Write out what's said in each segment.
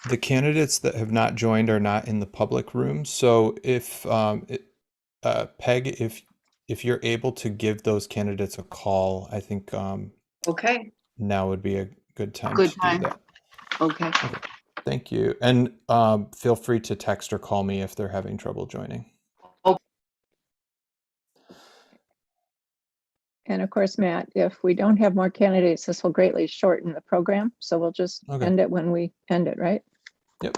The candidates that have not joined are not in the public room. So if Peg, if you're able to give those candidates a call, I think Okay, now would be a good time good to do time. that. Okay. Okay, thank you. And feel free to text or call me if they're having trouble joining. And of course, Matt, if we don't have more candidates, this will greatly shorten the program. So we'll just Okay. end it when we end it, right? Yep.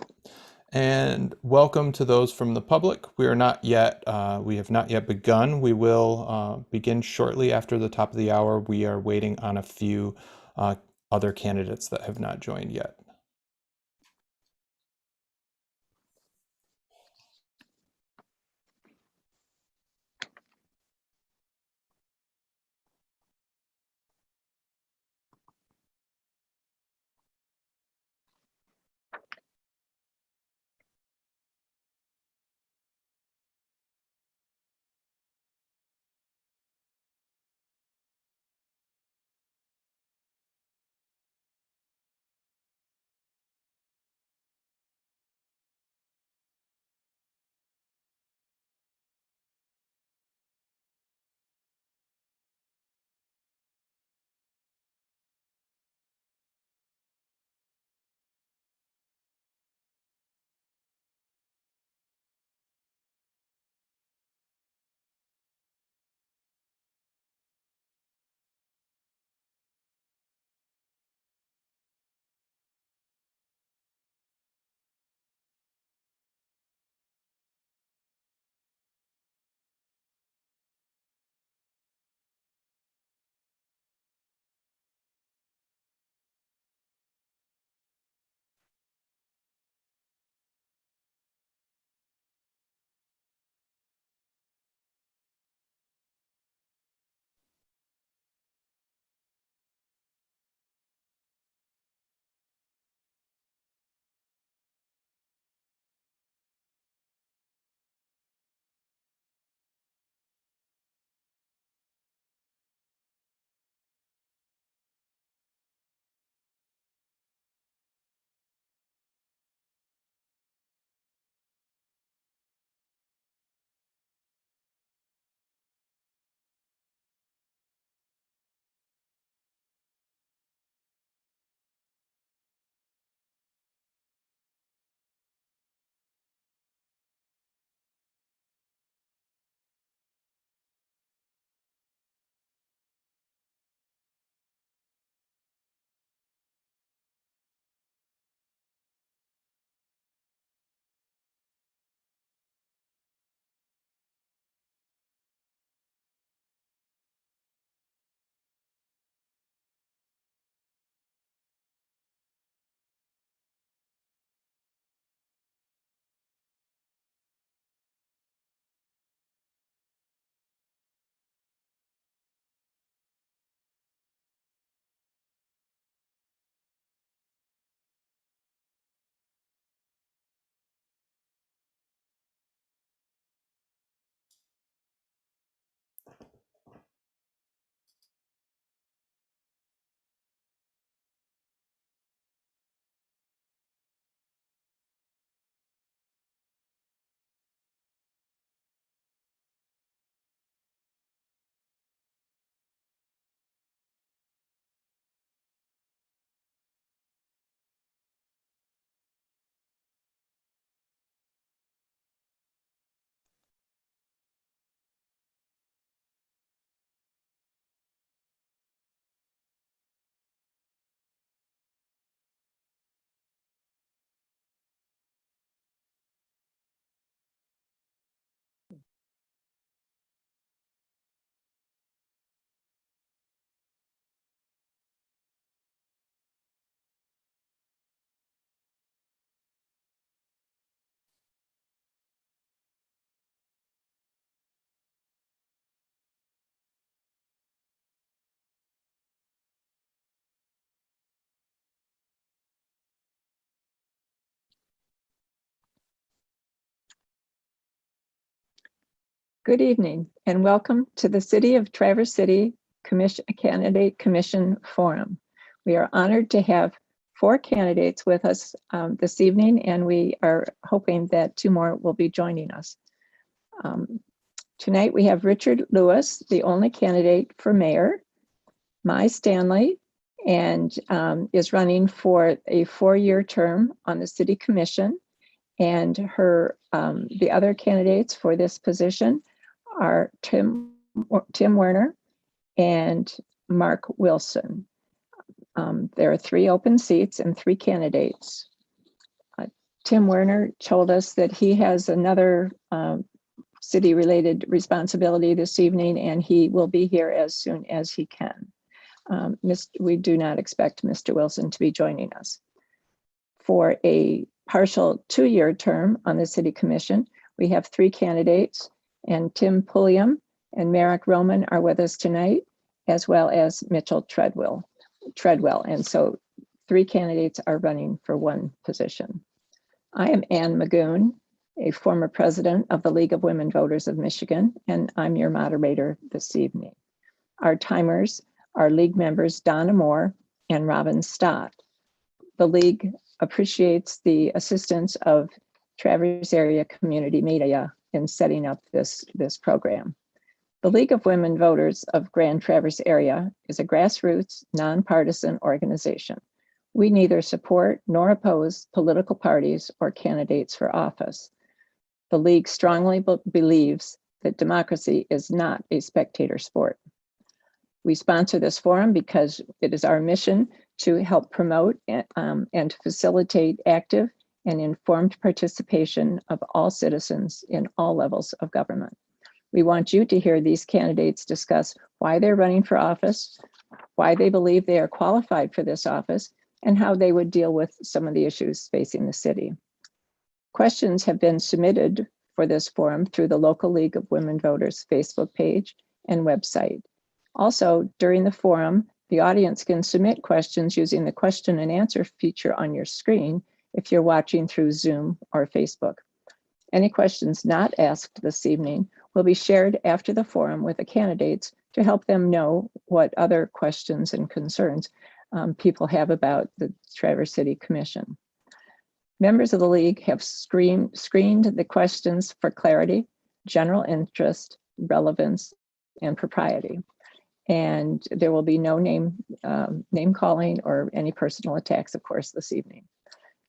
And welcome to those from the public. We have not yet begun. We will begin shortly after the top of the hour. We are waiting on a few other candidates that have not joined yet. Good evening and welcome to the City of Traverse City Candidate Commission Forum. We are honored to have 4 candidates with us this evening, and we are hoping that 2 more will be joining us. Tonight we have Richard Lewis, the only candidate for mayor, Mai Stanley, and is running for a 4-year term on the City Commission. And the other candidates for this position are Tim Werner and Mark Wilson. There are 3 open seats and 3 candidates. Tim Werner told us that he has another city-related responsibility this evening, and he will be here as soon as he can. We do not expect Mr. Wilson to be joining us. For a partial 2-year term on the City Commission, we have 3 candidates, and Tim Pulliam and Merrick Roman are with us tonight, as well as Mitchell Treadwell. And so 3 candidates are running for 1 position. I am Ann Magoon, a former president of the League of Women Voters of Michigan, and I'm your moderator this evening. Our timers are League members Donna Moore and Robin Stott. The League appreciates the assistance of Traverse Area Community Media in setting up this program. The League of Women Voters of Grand Traverse Area is a grassroots, nonpartisan organization. We neither support nor oppose political parties or candidates for office. The League strongly believes that democracy is not a spectator sport. We sponsor this forum because it is our mission to help promote and facilitate active and informed participation of all citizens in all levels of government. We want you to hear these candidates discuss why they're running for office, why they believe they are qualified for this office, and how they would deal with some of the issues facing the city. Questions have been submitted for this forum through the local League of Women Voters Facebook page and website. Also, during the forum, the audience can submit questions using the question and answer feature on your screen if you're watching through Zoom or Facebook. Any questions not asked this evening will be shared after the forum with the candidates to help them know what other questions and concerns people have about the Traverse City Commission. Members of the League have screened the questions for clarity, general interest, relevance, and propriety. And there will be no name calling or any personal attacks, of course, this evening.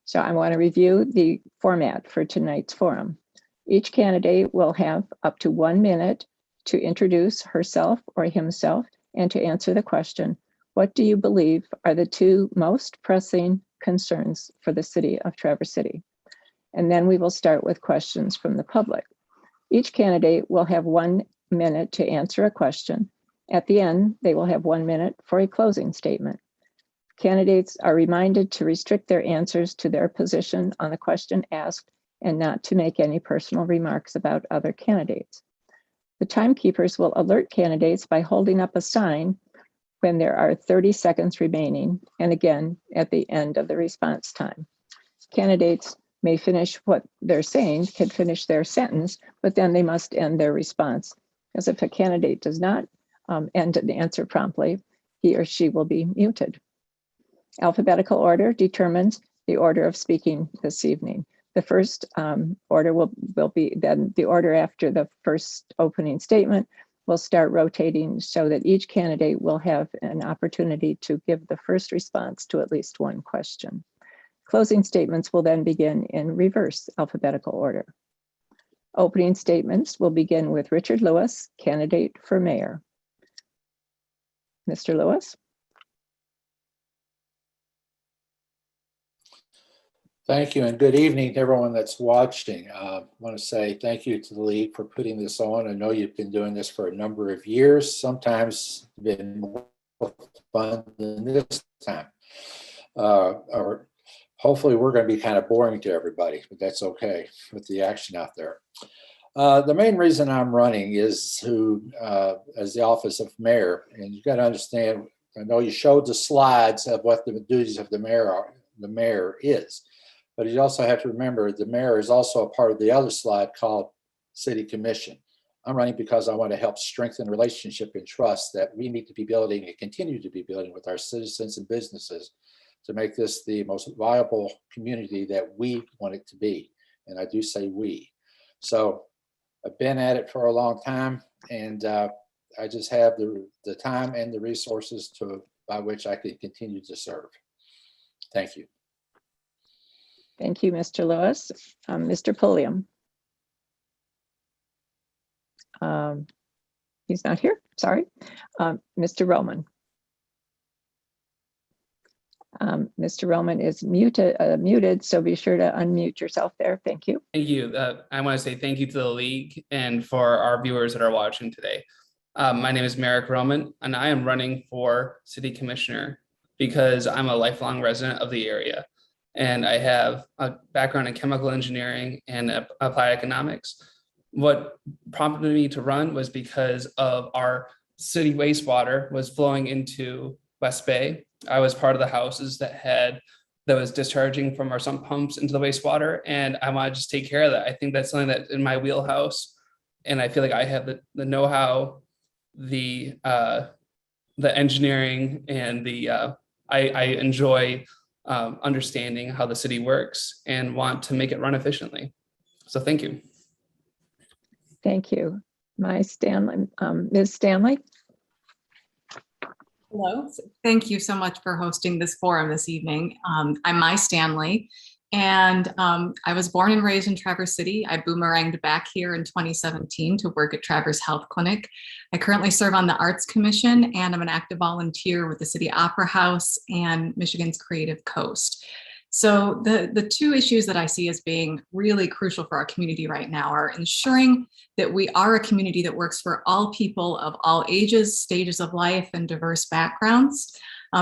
So I want to review the format for tonight's forum. Each candidate will have up to 1 minute to introduce herself or himself and to answer the question, what do you believe are the 2 most pressing concerns for the city of Traverse City? And then we will start with questions from the public. Each candidate will have 1 minute to answer a question. At the end, they will have 1 minute for a closing statement. Candidates are reminded to restrict their answers to their position on the question asked and not to make any personal remarks about other candidates. The timekeepers will alert candidates by holding up a sign when there are 30 seconds remaining, and again at the end of the response time. Candidates may finish what they're saying, can finish their sentence, but then they must end their response. Because if a candidate does not end an answer promptly, he or she will be muted. Alphabetical order determines the order of speaking this evening. The first order will be then the order after the first opening statement will start rotating so that each candidate will have an opportunity to give the first response to at least 1 question. Closing statements will then begin in reverse alphabetical order. Opening statements will begin with Richard Lewis, candidate for mayor. Mr. Lewis. Thank you, and good evening to everyone that's watching. I want to say thank you to the League for putting this on. I know you've been doing this for a number of years, sometimes been more fun than this time. Or hopefully we're going to be kind of boring to everybody, but that's okay with the action out there. The main reason I'm running is as the office of mayor, and you've got to understand, I know you showed the slides of what the duties of the mayor is. But you also have to remember the mayor is also a part of the other slide called City Commission. I'm running because I want to help strengthen relationship and trust that we need to be building and continue to be building with our citizens and businesses to make this the most viable community that we want it to be. And I do say we. So I've been at it for a long time, and I just have the time and the resources by which I can continue to serve. Thank you. Thank you, Mr. Lewis. Mr. Pulliam. He's not here, sorry. Mr. Roman. Mr. Roman is muted, so be sure to unmute yourself there. Thank you. Thank you. I want to say thank you to the league and for our viewers that are watching today. My name is Merrick Roman, and I am running for city commissioner because I'm a lifelong resident of the area. And I have a background in chemical engineering and applied economics. What prompted me to run was because of our city wastewater was flowing into West Bay. I was part of the houses that was discharging from our sump pumps into the wastewater, and I want to just take care of that. I think that's something that's in my wheelhouse, and I feel like I have the know-how, the engineering, and I enjoy understanding how the city works and want to make it run efficiently. So thank you. Thank you. Ms. Stanley. Hello. Thank you so much for hosting this forum this evening. I'm Mai Stanley, and I was born and raised in Traverse City. I boomeranged back here in 2017 to work at Traverse Health Clinic. I currently serve on the Arts Commission, and I'm an active volunteer with the City Opera House and Michigan's Creative Coast. So the two issues that I see as being really crucial for our community right now are ensuring that we are a community that works for all people of all ages, stages of life, and diverse backgrounds.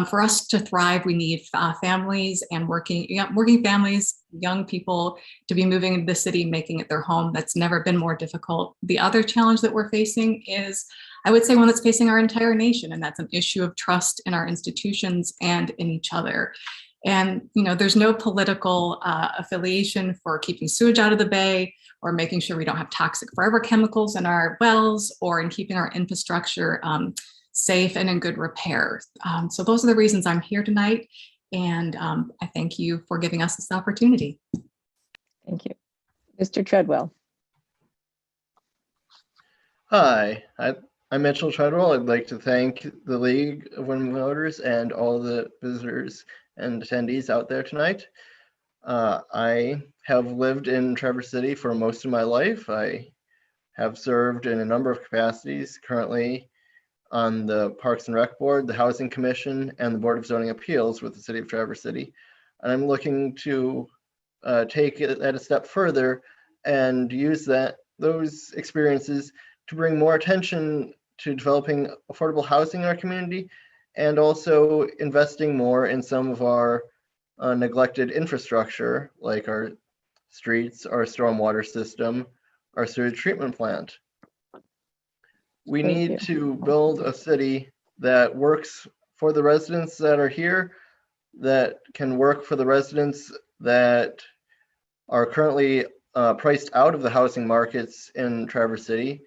For us to thrive, we need families and working families, young people to be moving into the city, making it their home. That's never been more difficult. The other challenge that we're facing is, I would say, one that's facing our entire nation, and that's an issue of trust in our institutions and in each other. And, there's no political affiliation for keeping sewage out of the bay or making sure we don't have toxic forever chemicals in our wells or in keeping our infrastructure safe and in good repair. So those are the reasons I'm here tonight. And I thank you for giving us this opportunity. Thank you. Mr. Treadwell. Hi, I'm Mitchell Treadwell. I'd like to thank the League of Women Voters and all the visitors and attendees out there tonight. I have lived in Traverse City for most of my life. I have served in a number of capacities, currently on the Parks and Rec Board, the Housing Commission, and the Board of Zoning Appeals with the City of Traverse City. And I'm looking to take it a step further and use those experiences to bring more attention to developing affordable housing in our community, and also investing more in some of our neglected infrastructure, like our streets, our stormwater system, our sewage treatment plant. We need to build a city that works for the residents that are here, that can work for the residents that are currently priced out of the housing markets in Traverse City,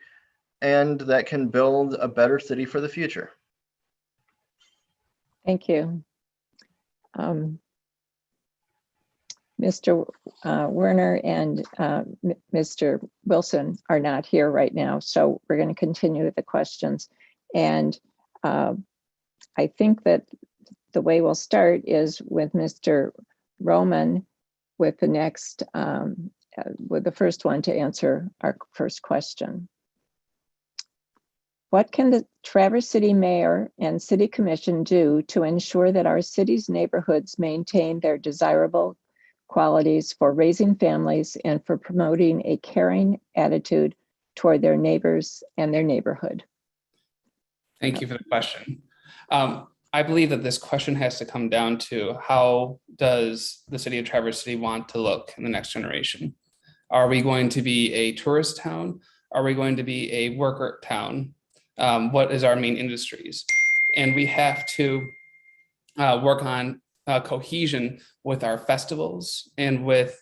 and that can build a better city for the future. Thank you. Mr. Werner and Mr. Wilson are not here right now, so we're going to continue with the questions. And I think that the way we'll start is with Mr. Roman with the next, with the first one to answer our first question. What can the Traverse City Mayor and City Commission do to ensure that our city's neighborhoods maintain their desirable qualities for raising families and for promoting a caring attitude toward their neighbors and their neighborhood? Thank you for the question. I believe that this question has to come down to, how does the city of Traverse City want to look in the next generation? Are we going to be a tourist town? Are we going to be a worker town? What is our main industries? And we have to work on cohesion with our festivals and with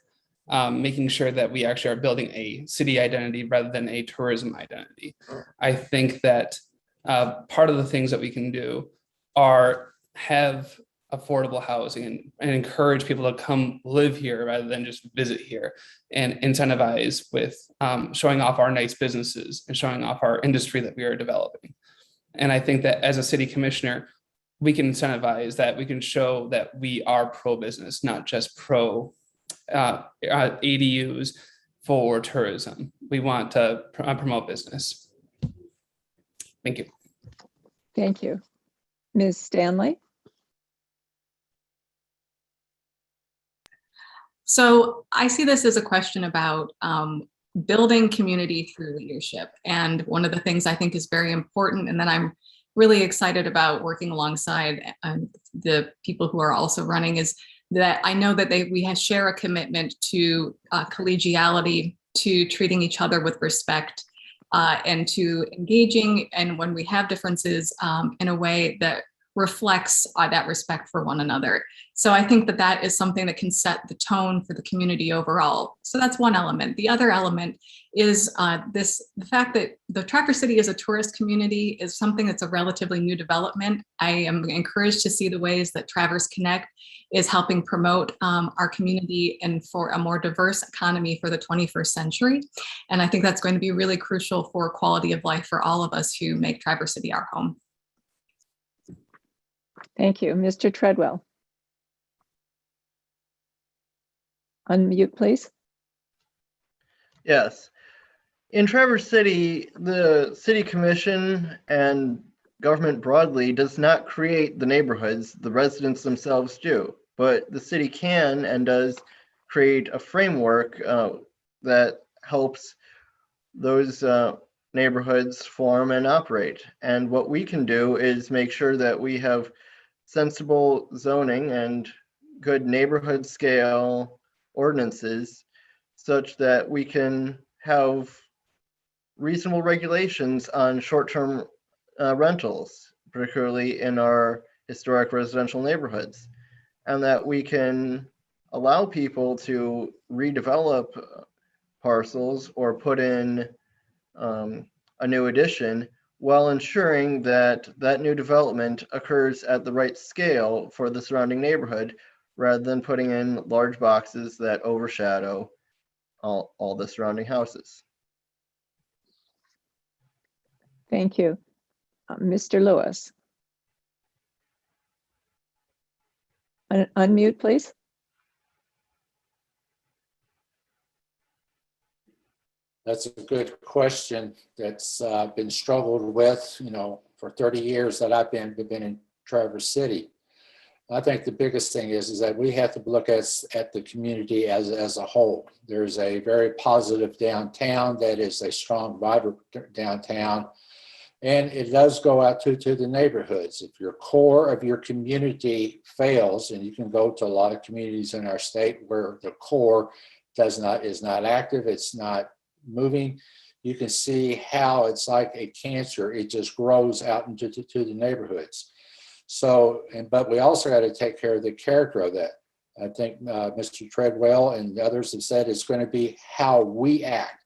making sure that we actually are building a city identity rather than a tourism identity. I think that part of the things that we can do are have affordable housing and encourage people to come live here rather than just visit here, and incentivize with showing off our nice businesses and showing off our industry that we are developing. And I think that as a city commissioner, we can incentivize that. We can show that we are pro-business, not just pro ADUs for tourism. We want to promote business. Thank you. Thank you. Ms. Stanley? So I see this as a question about building community through leadership. And one of the things I think is very important, and that I'm really excited about working alongside the people who are also running, is that I know that we share a commitment to collegiality, to treating each other with respect, and to engaging, and when we have differences, in a way that reflects that respect for one another. So I think that that is something that can set the tone for the community overall. So that's one element. The other element is the fact that the Traverse City as a tourist community is something that's a relatively new development. I am encouraged to see the ways that Traverse Connect is helping promote our community and for a more diverse economy for the 21st century. And I think that's going to be really crucial for quality of life for all of us who make Traverse City our home. Thank you. Mr. Treadwell. Unmute, please. Yes. In Traverse City, the City Commission and government broadly does not create the neighborhoods, the residents themselves do. But the city can and does create a framework that helps those neighborhoods form and operate. And what we can do is make sure that we have sensible zoning and good neighborhood scale ordinances such that we can have reasonable regulations on short-term rentals, particularly in our historic residential neighborhoods, and that we can allow people to redevelop parcels or put in a new addition while ensuring that that new development occurs at the right scale for the surrounding neighborhood, rather than putting in large boxes that overshadow all the surrounding houses. Thank you. Mr. Lewis. Unmute, please. That's a good question that's been struggled with, for 30 years that I've been in Traverse City. I think the biggest thing is that we have to look at the community as a whole. There's a very positive downtown that is a strong, vibrant downtown, and it does go out to the neighborhoods. If your core of your community fails, and you can go to a lot of communities in our state where the core is not active, it's not moving, you can see how it's like a cancer. It just grows out into the neighborhoods. So, but we also got to take care of the character of that. I think Mr. Treadwell and others have said it's going to be how we act.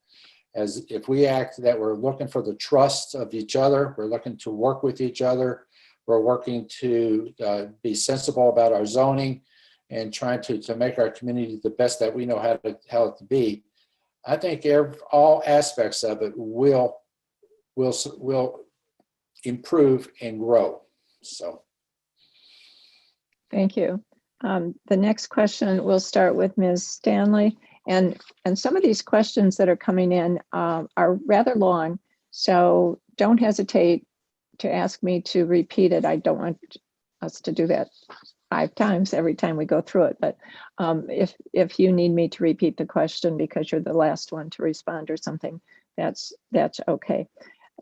As if we act that we're looking for the trust of each other, we're looking to work with each other, we're working to be sensible about our zoning and trying to make our community the best that we know how it to be. I think all aspects of it will improve and grow. So. Thank you. The next question, we'll start with Ms. Stanley. And some of these questions that are coming in are rather long, so don't hesitate to ask me to repeat it. I don't want us to do that 5 times every time we go through it, but if you need me to repeat the question because you're the last one to respond or something, that's okay.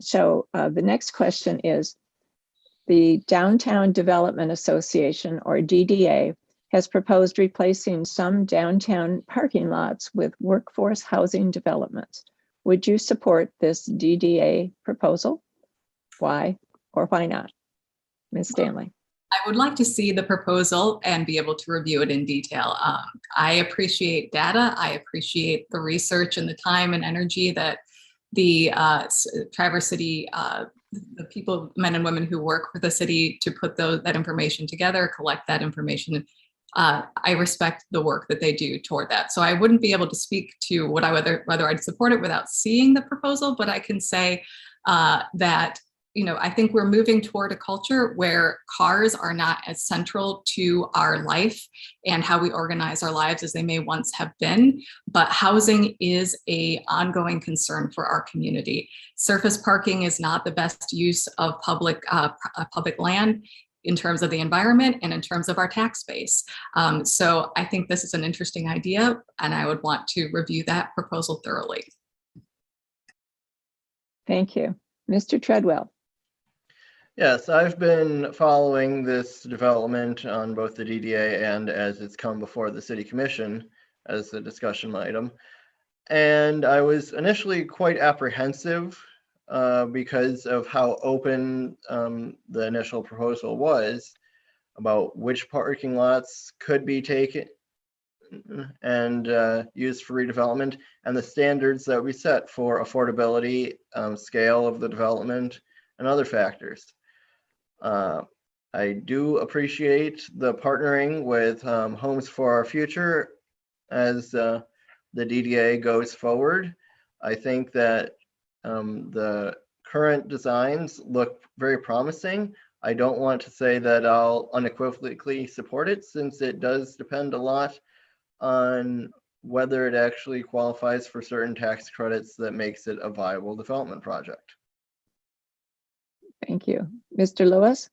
So the next question is, the Downtown Development Association, or DDA, has proposed replacing some downtown parking lots with workforce housing developments. Would you support this DDA proposal? Why or why not? Ms. Stanley. I would like to see the proposal and be able to review it in detail. I appreciate data. I appreciate the research and the time and energy that the Traverse City the people, men and women who work for the city to put that information together, collect that information. I respect the work that they do toward that. So I wouldn't be able to speak to whether I'd support it without seeing the proposal, but I can say that, I think we're moving toward a culture where cars are not as central to our life and how we organize our lives as they may once have been, but housing is an ongoing concern for our community. Surface parking is not the best use of public land in terms of the environment and in terms of our tax base. So I think this is an interesting idea, and I would want to review that proposal thoroughly. Thank you. Mr. Treadwell. Yes, I've been following this development on both the DDA and as it's come before the City Commission as a discussion item. And I was initially quite apprehensive because of how open the initial proposal was about which parking lots could be taken and used for redevelopment, and the standards that we set for affordability, scale of the development, and other factors. I do appreciate the partnering with Homes for Our Future as the DDA goes forward. I think that the current designs look very promising. I don't want to say that I'll unequivocally support it, since it does depend a lot on whether it actually qualifies for certain tax credits that makes it a viable development project. Thank you. Mr. Lewis?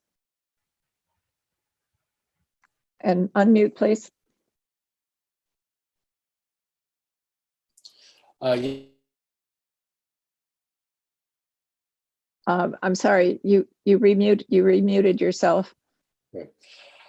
And unmute, please. I'm sorry, you remuted yourself. Okay.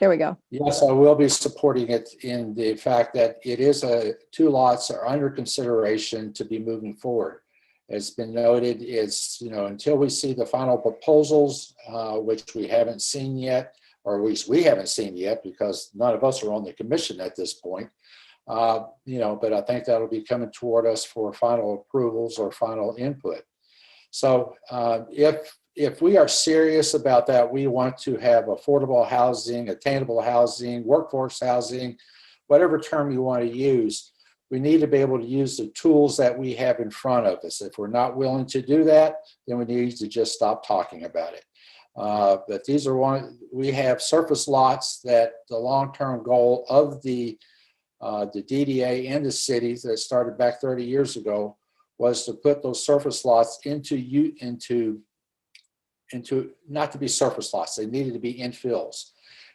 There we go. Yes, I will be supporting it in the fact that it is two lots are under consideration to be moving forward. It's been noted, it's, until we see the final proposals, which we haven't seen yet, or at least we haven't seen yet because none of us are on the commission at this point. But I think that'll be coming toward us for final approvals or final input. So if we are serious about that, we want to have affordable housing, attainable housing, workforce housing, whatever term you want to use, we need to be able to use the tools that we have in front of us. If we're not willing to do that, then we need to just stop talking about it. But we have surface lots that the long-term goal of the DDA and the cities that started back 30 years ago was to put those surface lots into not to be surface lots. They needed to be infills.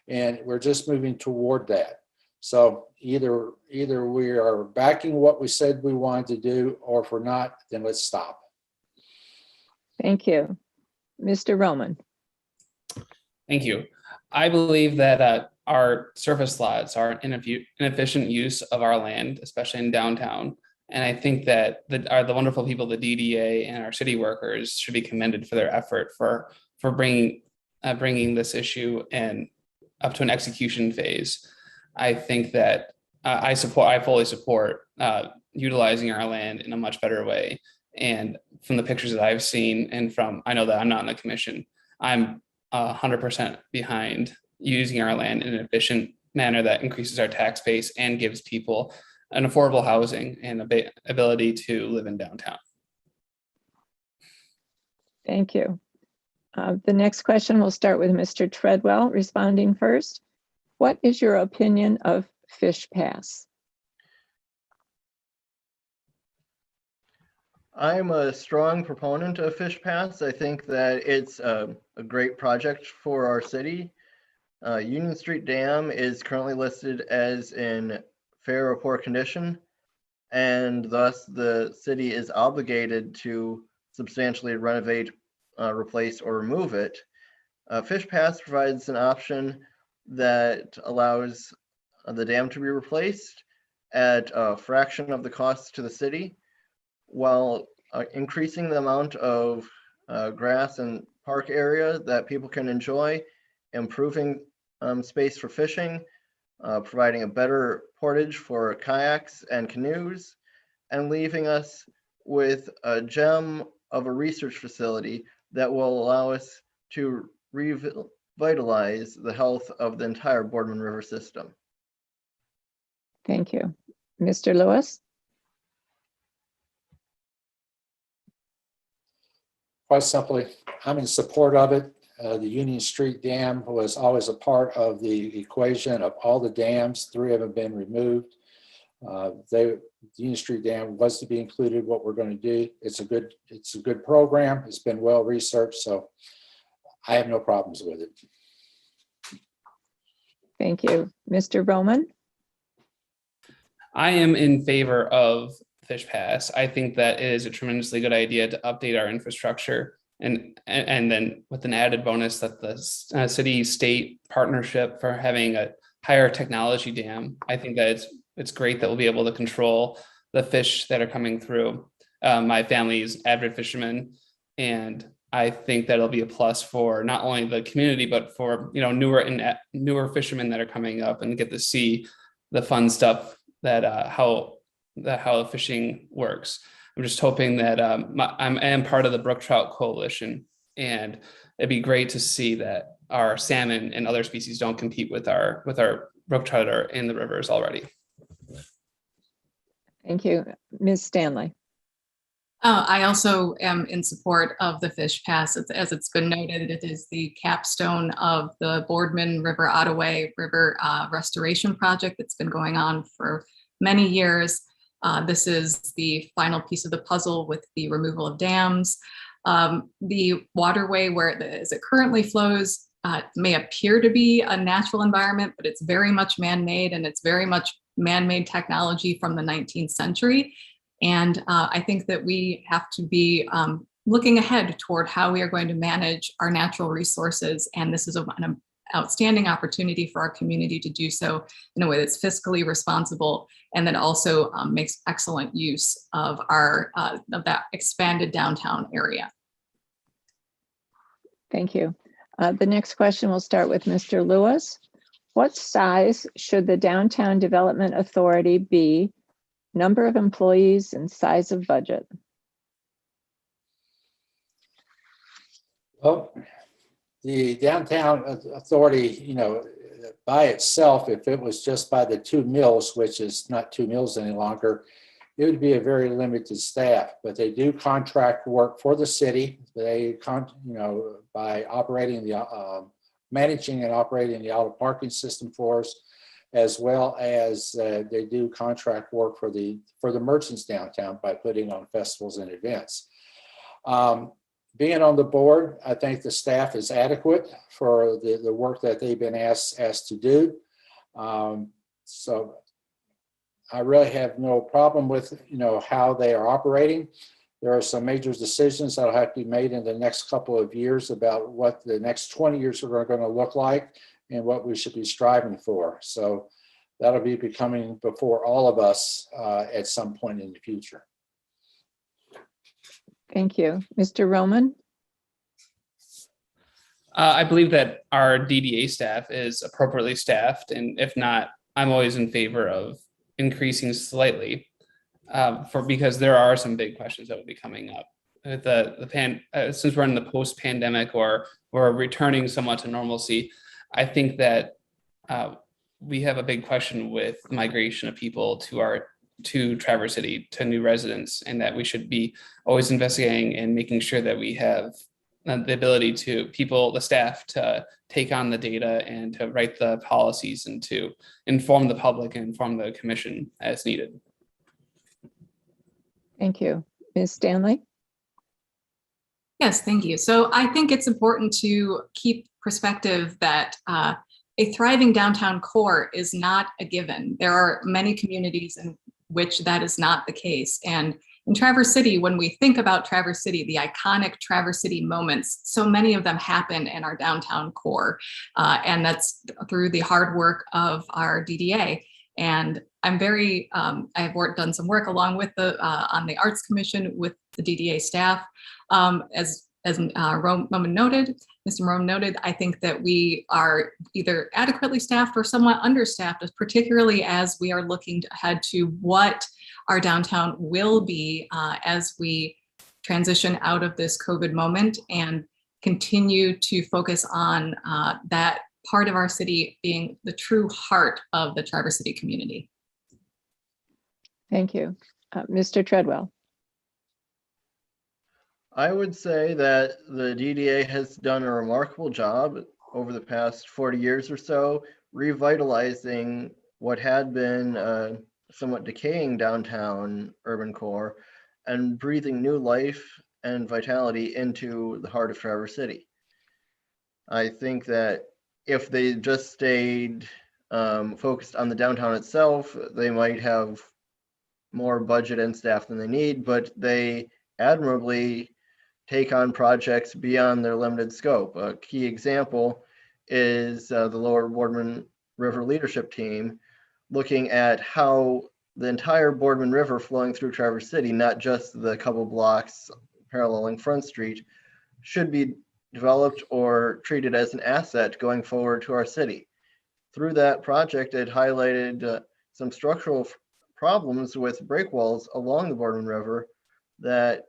And we're just moving toward that. So either we are backing what we said we wanted to do, or if we're not, then let's stop. Thank you. Mr. Roman. Thank you. I believe that our surface lots are an inefficient use of our land, especially in downtown. And I think that the wonderful people, the DDA and our city workers, should be commended for their effort for bringing this issue and up to an execution phase. I think that I fully support utilizing our land in a much better way. And from the pictures that I've seen, and I know that I'm not in the commission, I'm 100% behind using our land in an efficient manner that increases our tax base and gives people an affordable housing and ability to live in downtown. Thank you. The next question will start with Mr. Treadwell responding first. What is your opinion of Fish Pass? I'm a strong proponent of Fish Pass. I think that it's a great project for our city. Union Street Dam is currently listed as in fair or poor condition, and thus the city is obligated to substantially renovate, replace, or remove it. Fish Pass provides an option that allows the dam to be replaced at a fraction of the cost to the city, while increasing the amount of grass and park area that people can enjoy, improving space for fishing, providing a better portage for kayaks and canoes, and leaving us with a gem of a research facility that will allow us to revitalize the health of the entire Boardman River system. Thank you. Mr. Lewis? Quite simply, I'm in support of it. The Union Street Dam was always a part of the equation of all the dams. 3 of them have been removed. The Union Street Dam was to be included. What we're going to do, it's a good program. It's been well researched, so I have no problems with it. Thank you. Mr. Roman? I am in favor of Fish Pass. I think that is a tremendously good idea to update our infrastructure, and then with an added bonus that the city-state partnership for having a higher technology dam. I think that it's great that we'll be able to control the fish that are coming through. My family's avid fishermen, and I think that'll be a plus for not only the community but for newer fishermen that are coming up and get to see the fun stuff that how the fishing works. I'm just hoping that I am part of the Brook Trout Coalition, and it'd be great to see that our salmon and other species don't compete with our brook trout are in the rivers already. Thank you. Ms. Stanley? I also am in support of the Fish Pass. As it's been noted, it is the capstone of the Boardman River Ottaway River Restoration Project that's been going on for many years. This is the final piece of the puzzle with the removal of dams. The waterway as it currently flows may appear to be a natural environment, but it's very much man-made, and it's very much man-made technology from the 19th century. And I think that we have to be looking ahead toward how we are going to manage our natural resources. And this is an outstanding opportunity for our community to do so in a way that's fiscally responsible, and that also makes excellent use of of that expanded downtown area. Thank you. The next question will start with Mr. Lewis. What size should the Downtown Development Authority be? Number of employees and size of budget? Well, the Downtown Authority, by itself, if it was just by the 2 mills, which is not 2 mills any longer, it would be a very limited staff. But they do contract work for the city. They, by operating managing and operating the auto parking system for us, as well as they do contract work for the merchants downtown by putting on festivals and events. Being on the board, I think the staff is adequate for the work that they've been asked to do. So I really have no problem with how they are operating. There are some major decisions that will have to be made in the next couple of years about what the next 20 years are going to look like and what we should be striving for. So that'll be becoming before all of us at some point in the future. Thank you. Mr. Roman? I believe that our DDA staff is appropriately staffed, and if not, I'm always in favor of increasing slightly because there are some big questions that will be coming up. Since we're in the post-pandemic or we're returning somewhat to normalcy, I think that we have a big question with migration of people to Traverse City, to new residents, and that we should be always investigating and making sure that we have the ability the staff to take on the data and to write the policies and to inform the public and inform the commission as needed. Thank you. Ms. Stanley? Yes, thank you. So I think it's important to keep perspective that a thriving downtown core is not a given. There are many communities in which that is not the case. And in Traverse City, when we think about Traverse City, the iconic Traverse City moments, so many of them happen in our downtown core. And that's through the hard work of our DDA. And I'm I've done some work along with on the Arts Commission with the DDA staff. As Mr. Roman noted, I think that we are either adequately staffed or somewhat understaffed, particularly as we are looking ahead to what our downtown will be as we transition out of this COVID moment and continue to focus on that part of our city being the true heart of the Traverse City community. Thank you. Mr. Treadwell. I would say that the DDA has done a remarkable job over the past 40 years or so, revitalizing what had been a somewhat decaying downtown urban core and breathing new life and vitality into the heart of Traverse City. I think that if they just stayed focused on the downtown itself, they might have more budget and staff than they need, but they admirably take on projects beyond their limited scope. A key example is the Lower Boardman River Leadership Team looking at how the entire Boardman River flowing through Traverse City, not just the couple blocks paralleling Front Street, should be developed or treated as an asset going forward to our city. Through that project, it highlighted some structural problems with break walls along the Boardman River that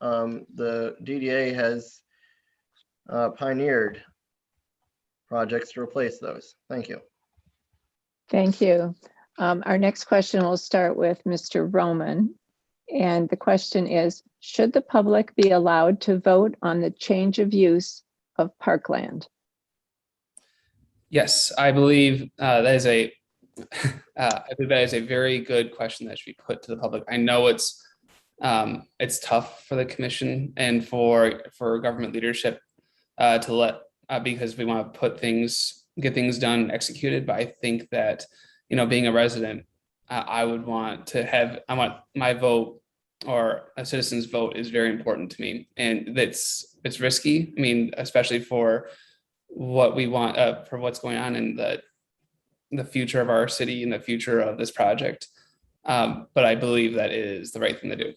the DDA has pioneered projects to replace those. Thank you. Thank you. Our next question will start with Mr. Roman. And the question is, should the public be allowed to vote on the change of use of Parkland? Yes, I believe that is a very good question that should be put to the public. I know it's tough for the commission and for government leadership to let because we want to get things done, executed. But I think that, being a resident, I want my vote, or a citizen's vote, is very important to me, and it's risky. I mean, especially for what we want, for what's going on in the future of our city and the future of this project. But I believe that it is the right thing to do.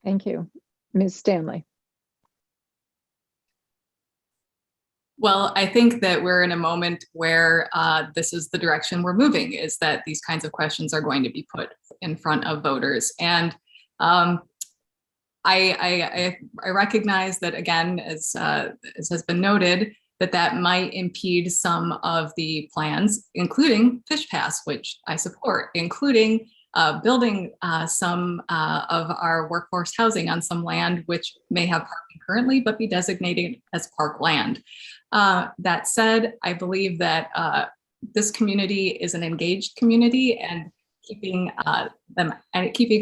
Thank you. Ms. Stanley. Well, I think that we're in a moment where this is the direction we're moving, is that these kinds of questions are going to be put in front of voters. And I recognize that, again, as has been noted, that might impede some of the plans, including Fish Pass, which I support, including building some of our workforce housing on some land which may have parking currently, but be designated as parkland. That said, I believe that this community is an engaged community, and keeping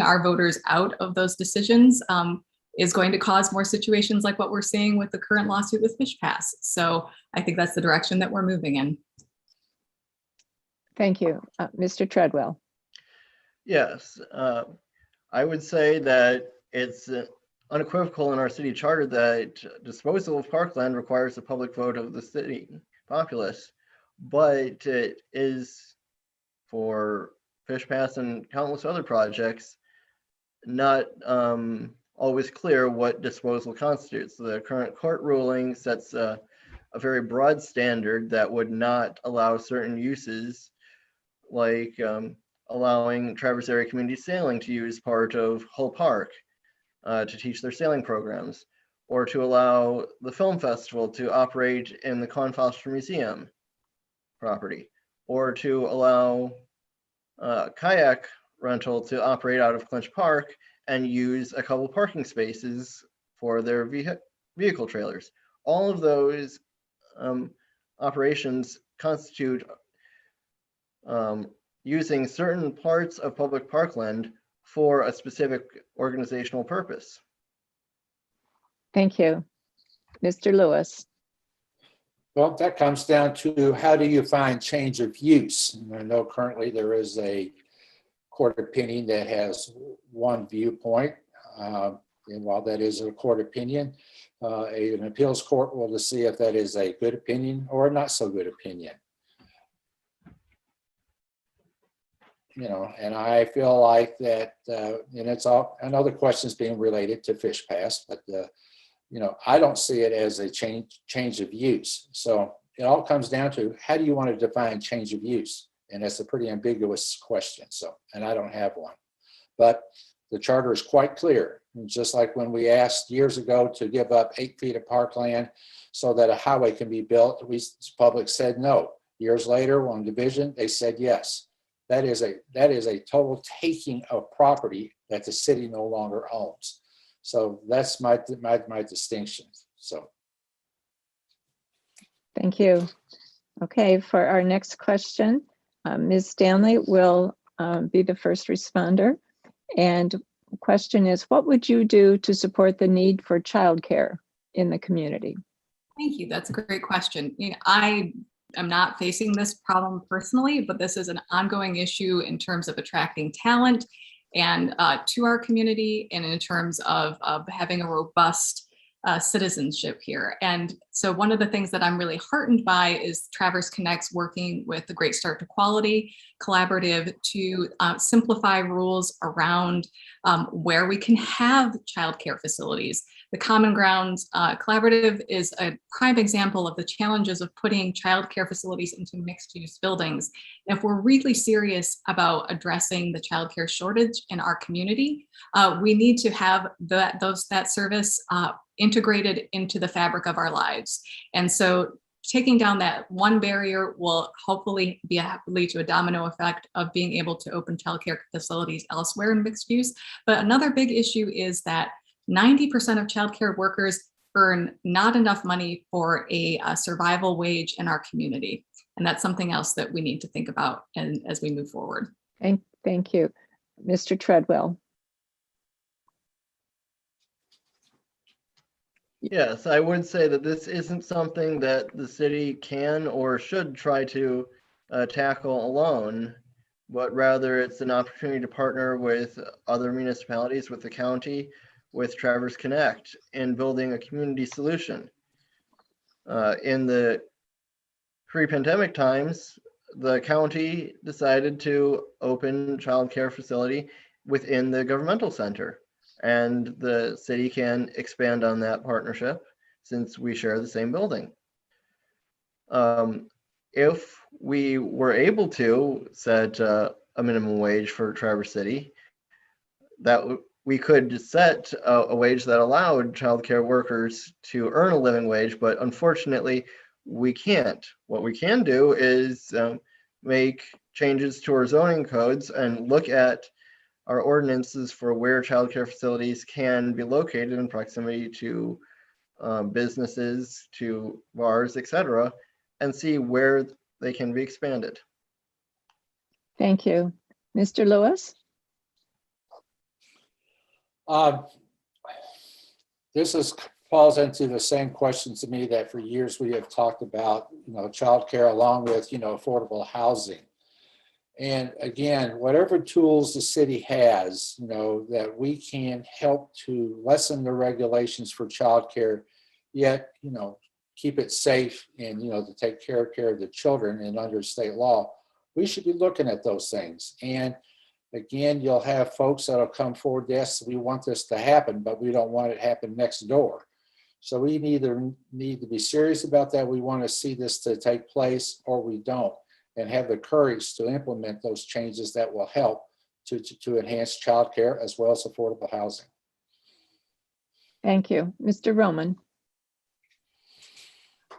our voters out of those decisions is going to cause more situations like what we're seeing with the current lawsuit with Fish Pass. So I think that's the direction that we're moving in. Thank you. Mr. Treadwell. Yes, I would say that it's unequivocal in our city charter that disposal of parkland requires a public vote of the city populace, but it is, for Fish Pass and countless other projects, not always clear what disposal constitutes. The current court ruling sets a very broad standard that would not allow certain uses, like allowing Traverse Area Community Sailing to use part of Hull Park to teach their sailing programs, or to allow the film festival to operate in the Con Foster Museum property, or to allow kayak rental to operate out of Clinch Park and use a couple parking spaces for their vehicle trailers. All of those operations constitute using certain parts of public parkland for a specific organizational purpose. Thank you. Mr. Lewis. Well, that comes down to, how do you find change of use? And I know currently there is a court opinion that has one viewpoint. And while that is a court opinion, an appeals court will see if that is a good opinion or a not so good opinion. And I feel like that, and it's all another questions being related to Fish Pass, but I don't see it as a change of use. So it all comes down to, how do you want to define change of use? And that's a pretty ambiguous question. So, and I don't have one. But The charter is quite clear. And just like when we asked years ago to give up 8 feet of parkland so that a highway can be built, we public said no. Years later, on division, they said yes. That is a total taking of property that the city no longer owns. So that's my distinction. So. Thank you. Okay, for our next question, Ms. Stanley will be the first responder. And the question is, what would you do to support the need for childcare in the community? Thank you. That's a great question. I am not facing this problem personally, but this is an ongoing issue in terms of attracting talent and to our community, and in terms of having a robust citizenship here. And so one of the things that I'm really heartened by is Traverse Connect's working with the Great Start to Quality Collaborative to simplify rules around where we can have childcare facilities. The Common Grounds Collaborative is a prime example of the challenges of putting childcare facilities into mixed-use buildings. And if we're really serious about addressing the childcare shortage in our community, we need to have that service integrated into the fabric of our lives. And so taking down that one barrier will hopefully lead to a domino effect of being able to open childcare facilities elsewhere in mixed use. But another big issue is that 90% of childcare workers earn not enough money for a survival wage in our community. And that's something else that we need to think about as we move forward. Thank you. Mr. Treadwell. Yes, I would say that this isn't something that the city can or should try to tackle alone, but rather it's an opportunity to partner with other municipalities, with the county, with Traverse Connect in building a community solution. In the pre-pandemic times, the county decided to open childcare facility within the governmental center. And the city can expand on that partnership since we share the same building. If we were able to set a minimum wage for Traverse City, that we could set a wage that allowed childcare workers to earn a living wage, but unfortunately, we can't. What we can do is make changes to our zoning codes and look at our ordinances for where childcare facilities can be located in proximity to businesses, to bars, etc., and see where they can be expanded. Thank you. Mr. Lewis? This falls into the same question to me that for years we have talked about, childcare along with, affordable housing. And again, whatever tools the city has, that we can help to lessen the regulations for childcare, yet, keep it safe and, to take care of the children and under state law, we should be looking at those things. And again, you'll have folks that'll come forward, yes, we want this to happen, but we don't want it to happen next door. So we either need to be serious about that, we want to see this to take place, or we don't, and have the courage to implement those changes that will help to enhance childcare as well as affordable housing. Thank you. Mr. Roman?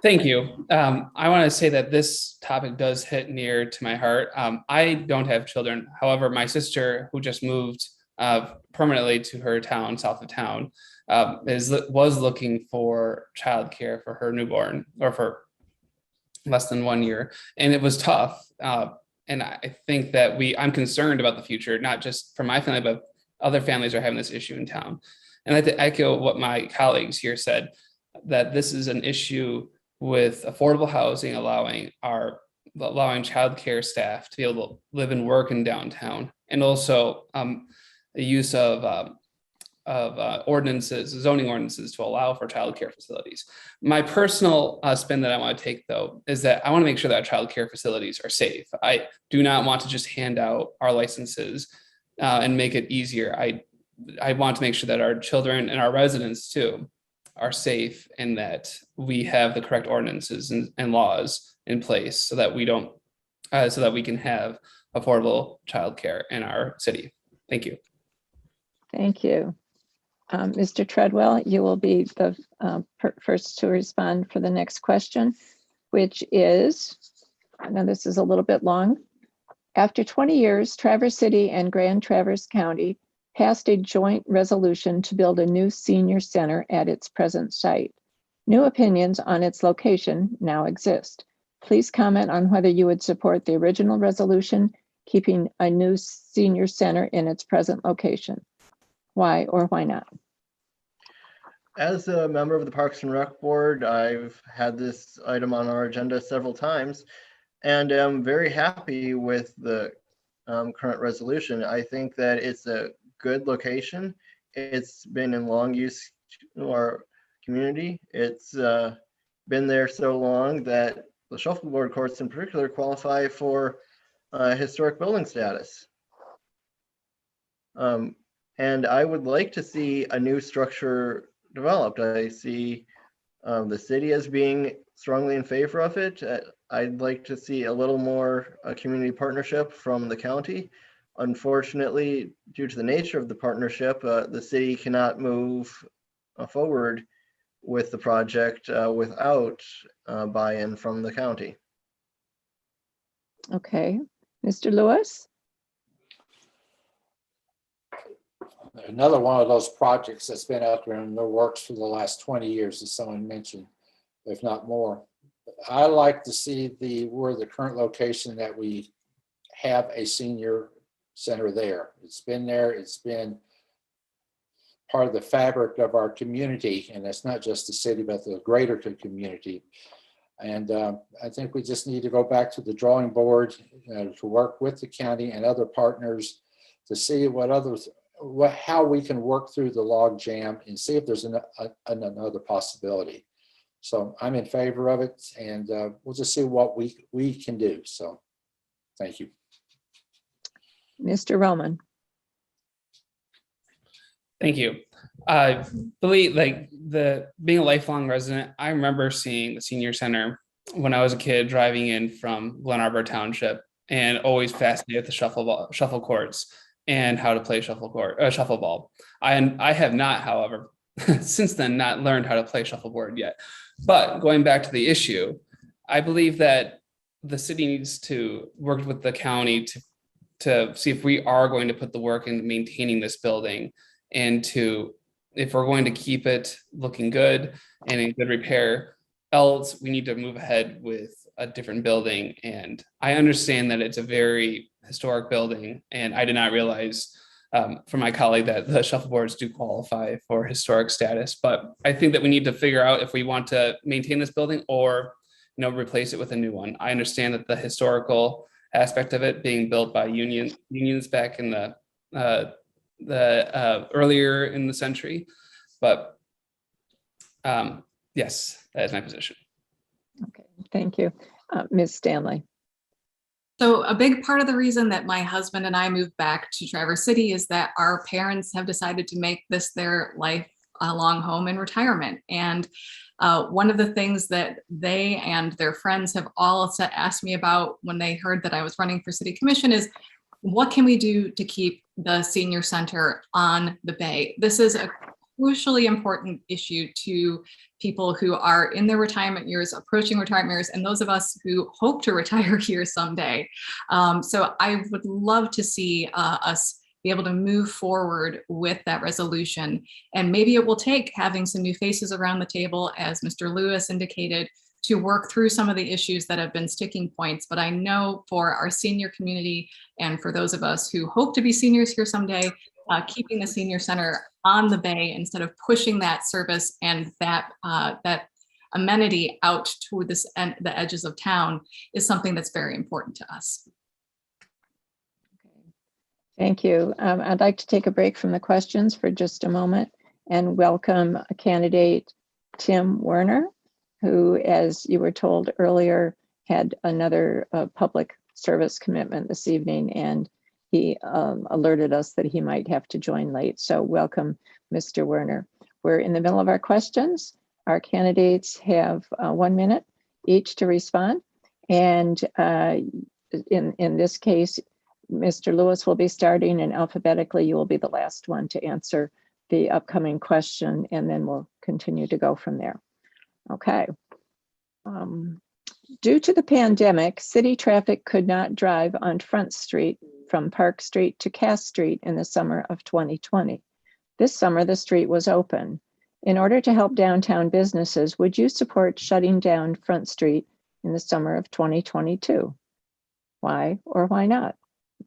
Thank you. I want to say that this topic does hit near to my heart. I don't have children. However, my sister, who just moved permanently to her town, south of town, was looking for childcare for her newborn, or for less than 1 year, and it was tough. And I think that I'm concerned about the future, not just for my family, but other families are having this issue in town. And I echo what my colleagues here said, that this is an issue with affordable housing, allowing childcare staff to be able to live and work in downtown, and also the use of ordinances, zoning ordinances, to allow for childcare facilities. My personal spin that I want to take, though, is that I want to make sure that childcare facilities are safe. I do not want to just hand out our licenses and make it easier. I want to make sure that our children and our residents too are safe, and that we have the correct ordinances and laws in place so that we can have affordable childcare in our city. Thank you. Thank you. Mr. Treadwell, you will be the first to respond for the next question, which is, I know this is a little bit long. After 20 years, Traverse City and Grand Traverse County passed a joint resolution to build a new senior center at its present site. New opinions on its location now exist. Please comment on whether you would support the original resolution, keeping a new senior center in its present location. Why or why not? As a member of the Parks and Rec Board, I've had this item on our agenda several times, and I'm very happy with the current resolution. I think that it's a good location. It's been in long use to our community. It's been there so long that the shuffleboard courts in particular qualify for historic building status. And I would like to see a new structure developed. I see the city as being strongly in favor of it. I'd like to see a little more community partnership from the county. Unfortunately, due to the nature of the partnership, the city cannot move forward with the project without buy-in from the county. Okay, Mr. Lewis? Another one of those projects that's been out there in the works for the last 20 years, as someone mentioned, if not more. I like to see where the current location that we have a senior center there. It's been there, it's been part of the fabric of our community, and it's not just the city, but the greater community. And I think we just need to go back to the drawing board to work with the county and other partners to see how we can work through the log jam and see if there's another possibility. So I'm in favor of it, and we'll just see what we can do. So thank you. Mr. Roman? Thank you. I believe, being a lifelong resident, I remember seeing the senior center when I was a kid driving in from Glen Arbor Township, and always fascinated with the shuffle courts and how to play shuffleball. I have not, however, since then, not learned how to play shuffleboard yet. But going back to the issue, I believe that the city needs to work with the county to see if we are going to put the work into maintaining this building, and if we're going to keep it looking good and in good repair, else we need to move ahead with a different building. And I understand that it's a very historic building, and I did not realize from my colleague that the shuffleboards do qualify for historic status. But I think that we need to figure out if we want to maintain this building or replace it with a new one. I understand that the historical aspect of it being built by unions back in the earlier in the century, but yes, that is my position. Okay, thank you. Ms. Stanley? So a big part of the reason that my husband and I moved back to Traverse City is that our parents have decided to make this their lifelong home in retirement. And one of the things that they and their friends have all asked me about when they heard that I was running for City Commission is, what can we do to keep the senior center on the bay? This is a crucially important issue to people who are in their retirement years, approaching retirement years, and those of us who hope to retire here someday. So I would love to see us be able to move forward with that resolution. And maybe it will take having some new faces around the table, as Mr. Lewis indicated, to work through some of the issues that have been sticking points. But I know for our senior community and for those of us who hope to be seniors here someday, keeping the senior center on the bay instead of pushing that service and that amenity out to the edges of town is something that's very important to us. Thank you. I'd like to take a break from the questions for just a moment and welcome a candidate, Tim Werner, who, as you were told earlier, had another public service commitment this evening, and he alerted us that he might have to join late. So welcome, Mr. Werner. We're in the middle of our questions. Our candidates have 1 minute each to respond. And in this case, Mr. Lewis will be starting, and alphabetically, you will be the last one to answer the upcoming question, and then we'll continue to go from there. Okay. Due to the pandemic, city traffic could not drive on Front Street from Park Street to Cass Street in the summer of 2020. This summer, the street was open. In order to help downtown businesses, would you support shutting down Front Street in the summer of 2022? Why or why not?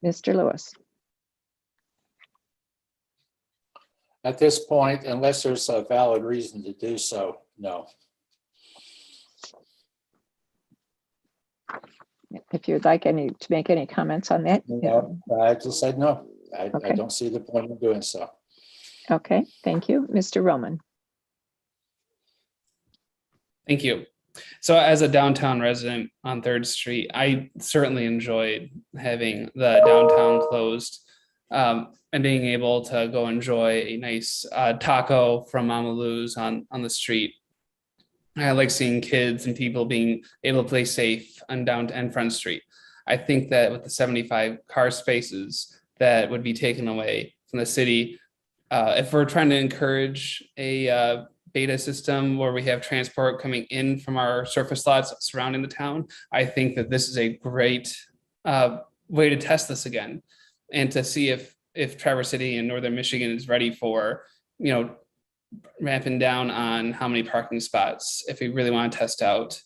Mr. Lewis. At this point, unless there's a valid reason to do so, no. If you'd like to make any comments on that. No, I just said no. I Okay. don't see the point in doing so. Okay, thank you. Mr. Roman. Thank you. So as a downtown resident on 3rd Street, I certainly enjoyed having the downtown closed and being able to go enjoy a nice taco from Mama Lou's on the street. I like seeing kids and people being able to play safe on downtown Front Street. I think that with the 75 car spaces that would be taken away from the city, if we're trying to encourage a beta system where we have transport coming in from our surface lots surrounding the town, I think that this is a great way to test this again and to see if Traverse City and Northern Michigan is ready for, ramping down on how many parking spots if we really want to test out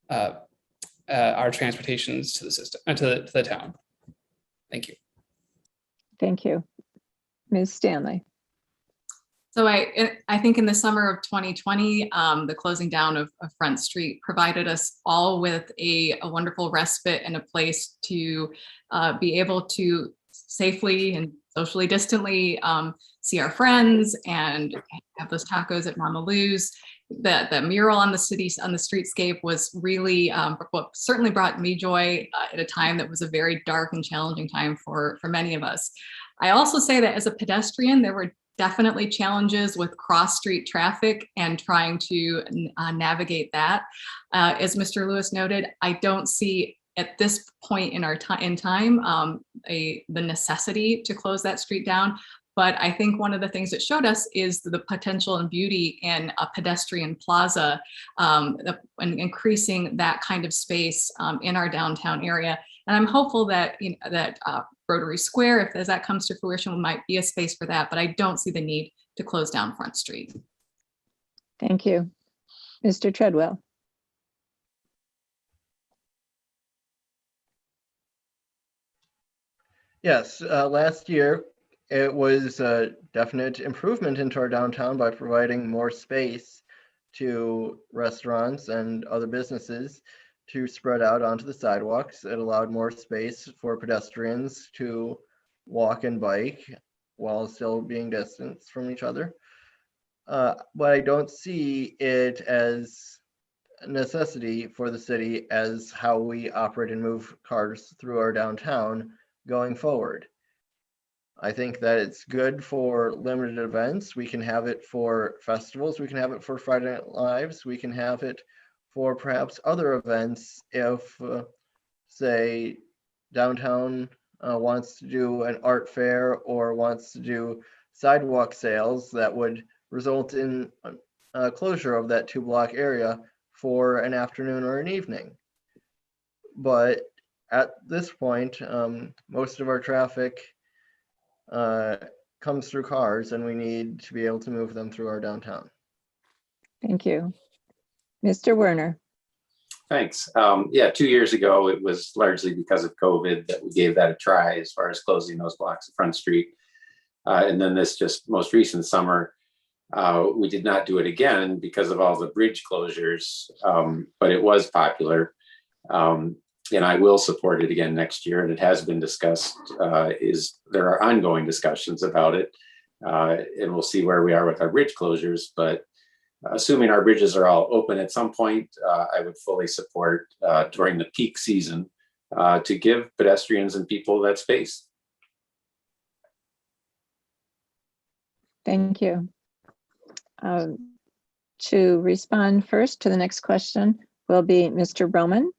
our transportations to the system, to the town. Thank you. Thank you. Ms. Stanley. So I think in the summer of 2020, the closing down of Front Street provided us all with a wonderful respite and a place to be able to safely and socially distantly see our friends and have those tacos at Mama Lou's. The mural on the streetscape was really what certainly brought me joy at a time that was a very dark and challenging time for many of us. I also say that as a pedestrian, there were definitely challenges with cross-street traffic and trying to navigate that. As Mr. Lewis noted, I don't see at this point in our time the necessity to close that street down. But I think one of the things it showed us is the potential and beauty in a pedestrian plaza and increasing that kind of space in our downtown area. And I'm hopeful that Rotary Square, as that comes to fruition, might be a space for that. But I don't see the need to close down Front Street. Thank you. Mr. Treadwell. Yes, last year it was a definite improvement into our downtown by providing more space to restaurants and other businesses to spread out onto the sidewalks. It allowed more space for pedestrians to walk and bike while still being distanced from each other. But I don't see it as a necessity for the city as how we operate and move cars through our downtown going forward. I think that it's good for limited events. We can have it for festivals. We can have it for Friday Night Lives. We can have it for perhaps other events if, say, downtown wants to do an art fair or wants to do sidewalk sales that would result in a closure of that 2-block area for an afternoon or an evening. But at this point, most of our traffic comes through cars, and we need to be able to move them through our downtown. Thank you. Mr. Werner. Thanks. Yeah, 2 years ago, it was largely because of COVID that we gave that a try as far as closing those blocks of Front Street. And then this just most recent summer, we did not do it again because of all the bridge closures, but it was popular. And I will support it again next year. And it has been discussed, there are ongoing discussions about it. And we'll see where we are with our bridge closures. But assuming our bridges are all open at some point, I would fully support during the peak season to give pedestrians and people that space. Thank you. To respond first to the next question will be Mr. Roman.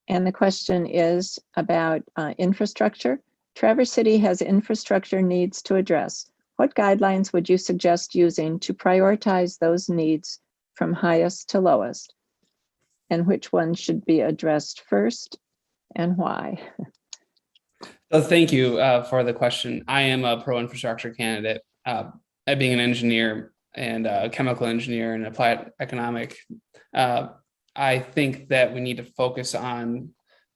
And the question is about infrastructure. Traverse City has infrastructure needs to address. What guidelines would you suggest using to prioritize those needs from highest to lowest? And which ones should be addressed first and why? So thank you for the question. I am a pro infrastructure candidate. At being an engineer and a chemical engineer and applied economic, I think that we need to focus on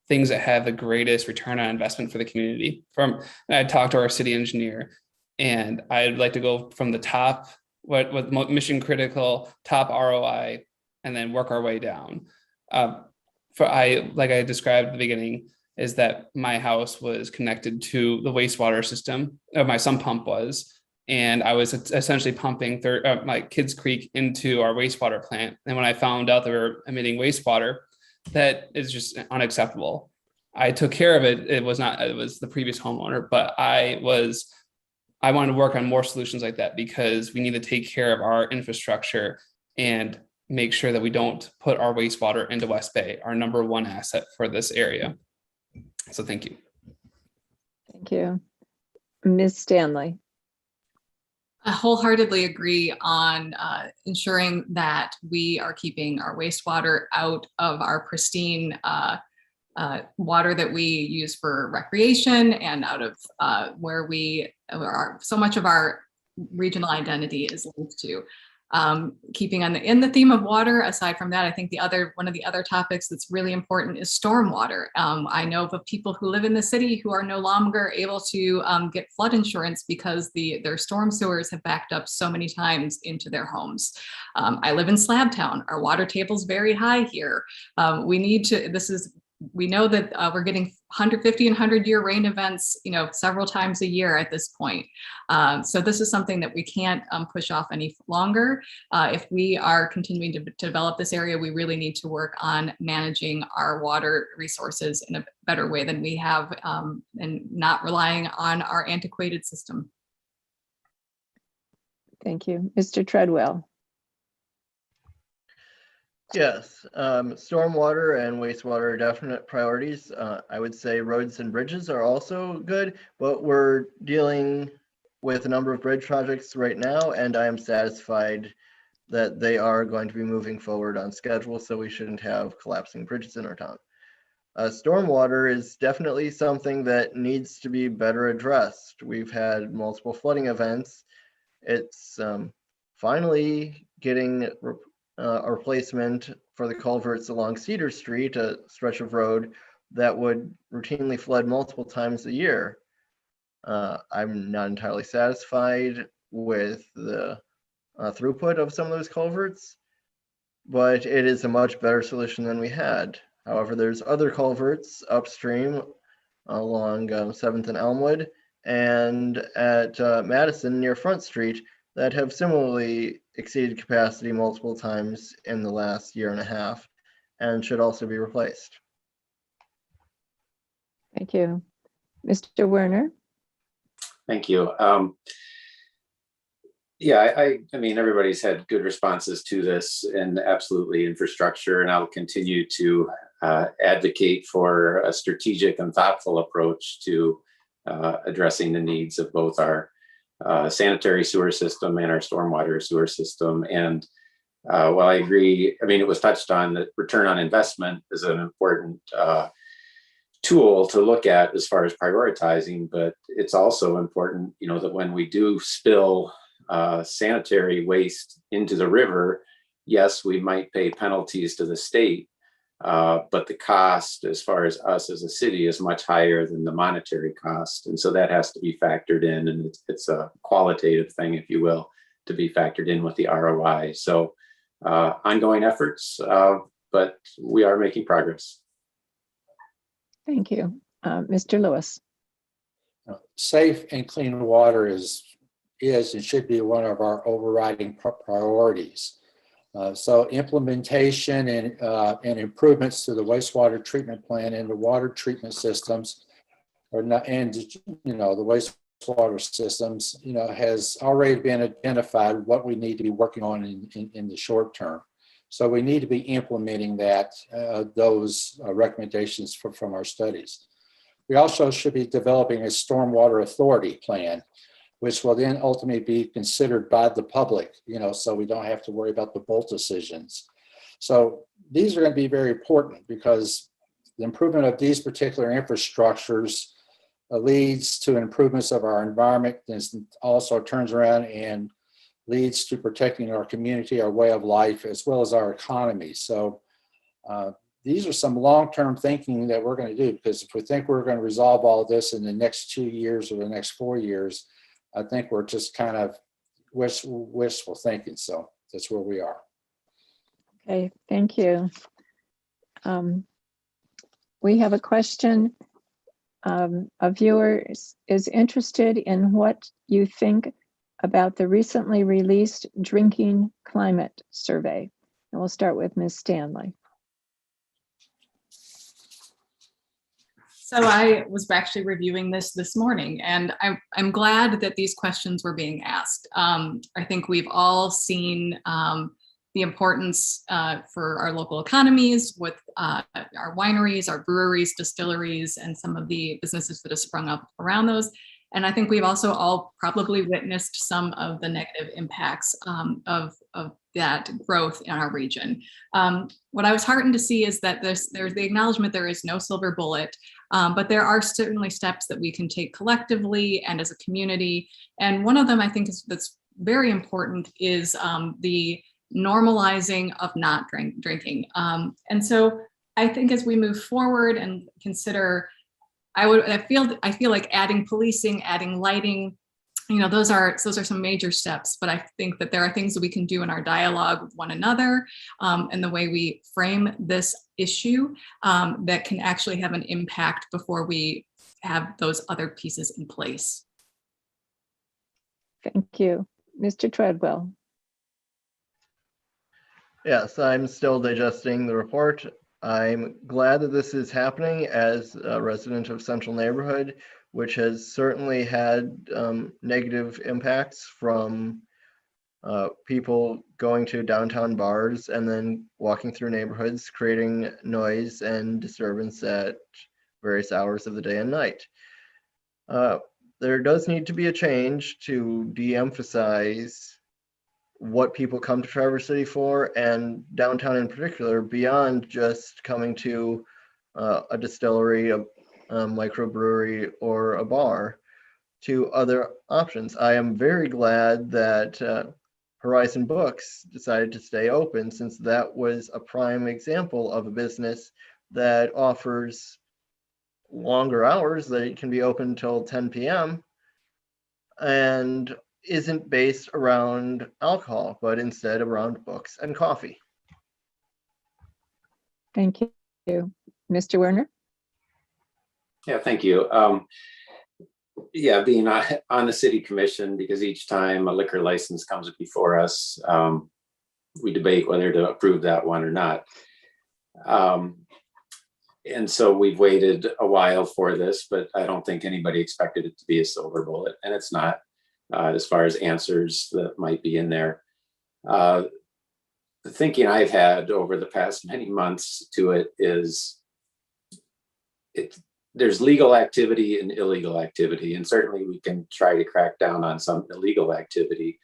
things that have the greatest return on investment for the community. I talked to our city engineer, and I'd like to go from the top, what mission critical, top ROI, and then work our way down. Like I described at the beginning, is that my house was connected to the wastewater system, or my sump pump was, and I was essentially pumping my Kids Creek into our wastewater plant. And when I found out they were emitting wastewater, that is just unacceptable. I took care of it. It was the previous homeowner, but I wanted to work on more solutions like that, because we need to take care of our infrastructure and make sure that we don't put our wastewater into West Bay, our number one asset for this area. So thank you. Thank you. Ms. Stanley. I wholeheartedly agree on ensuring that we are keeping our wastewater out of our pristine water that we use for recreation, and out of where so much of our regional identity is linked to. Keeping in the theme of water, aside from that, I think one of the other topics that's really important is stormwater. I know of people who live in the city who are no longer able to get flood insurance because their storm sewers have backed up so many times into their homes. I live in Slabtown. Our water table's very high here. We know that we're getting 150 and 100-year rain events, several times a year at this point. So this is something that we can't push off any longer. If we are continuing to develop this area, we really need to work on managing our water resources in a better way than we have, and not relying on our antiquated system. Thank you. Mr. Treadwell. Yes, stormwater and wastewater are definite priorities. I would say roads and bridges are also good, but we're dealing with a number of bridge projects right now, and I am satisfied that they are going to be moving forward on schedule, so we shouldn't have collapsing bridges in our town. Stormwater is definitely something that needs to be better addressed. We've had multiple flooding events. It's finally getting a replacement for the culverts along Cedar Street, a stretch of road that would routinely flood multiple times a year. I'm not entirely satisfied with the throughput of some of those culverts, but it is a much better solution than we had. However, there's other culverts upstream along 7th and Elmwood and at Madison near Front Street that have similarly exceeded capacity multiple times in the last year and a half and should also be replaced. Thank you. Mr. Werner. Thank you. I mean, everybody's had good responses to this, and absolutely infrastructure, and I'll continue to advocate for a strategic and thoughtful approach to addressing the needs of both our sanitary sewer system and our stormwater sewer system. And while I agree, I mean, it was touched on that return on investment is an important tool to look at as far as prioritizing, but it's also important, that when we do spill sanitary waste into the river, yes, we might pay penalties to the state, but the cost as far as us as a city is much higher than the monetary cost. And so that has to be factored in, and it's a qualitative thing, if you will, to be factored in with the ROI. So ongoing efforts, but we are making progress. Thank you. Mr. Lewis. Safe and clean water is and should be one of our overriding priorities. So implementation and improvements to the wastewater treatment plant and the water treatment systems, the wastewater systems, has already been identified what we need to be working on in the short term. So we need to be implementing those recommendations from our studies. We also should be developing a stormwater authority plan, which will then ultimately be considered by the public, so we don't have to worry about the bolt decisions. So these are going to be very important because the improvement of these particular infrastructures leads to improvements of our environment, and also turns around and leads to protecting our community, our way of life, as well as our economy. So these are some long-term thinking that we're going to do, because if we think we're going to resolve all this in the next 2 years or the next 4 years, I think we're just kind of wishful thinking. So that's where we are. Okay, thank you. We have a question. A viewer is interested in what you think about the recently released drinking climate survey. And we'll start with Ms. Stanley. So I was actually reviewing this morning, and I'm glad that these questions were being asked. I think we've all seen the importance for our local economies with our wineries, our breweries, distilleries, and some of the businesses that have sprung up around those. And I think we've also all probably witnessed some of the negative impacts of that growth in our region. What I was heartened to see is that there's the acknowledgement there is no silver bullet, but there are certainly steps that we can take collectively and as a community. And one of them I think that's very important is the normalizing of not drinking. And so I think as we move forward and consider, I feel like adding policing, adding lighting, those are some major steps, but I think that there are things that we can do in our dialogue with one another and the way we frame this issue that can actually have an impact before we have those other pieces in place. Thank you. Mr. Treadwell. Yes, I'm still digesting the report. I'm glad that this is happening as a resident of Central Neighborhood, which has certainly had negative impacts from people going to downtown bars and then walking through neighborhoods, creating noise and disturbance at various hours of the day and night. There does need to be a change to de-emphasize what people come to Traverse City for, and downtown in particular, beyond just coming to a distillery, a microbrewery, or a bar, to other options. I am very glad that Horizon Books decided to stay open, since that was a prime example of a business that offers longer hours, that it can be open till 10 p.m. and isn't based around alcohol, but instead around books and coffee. Thank you. Mr. Werner? Yeah, thank you. Yeah, being on the city commission, because each time a liquor license comes before us, we debate whether to approve that one or not. And so we've waited a while for this, but I don't think anybody expected it to be a silver bullet, and it's not. As far as answers that might be in there. The thinking I've had over the past many months to it is there's legal activity and illegal activity, and certainly we can try to crack down on some illegal activity,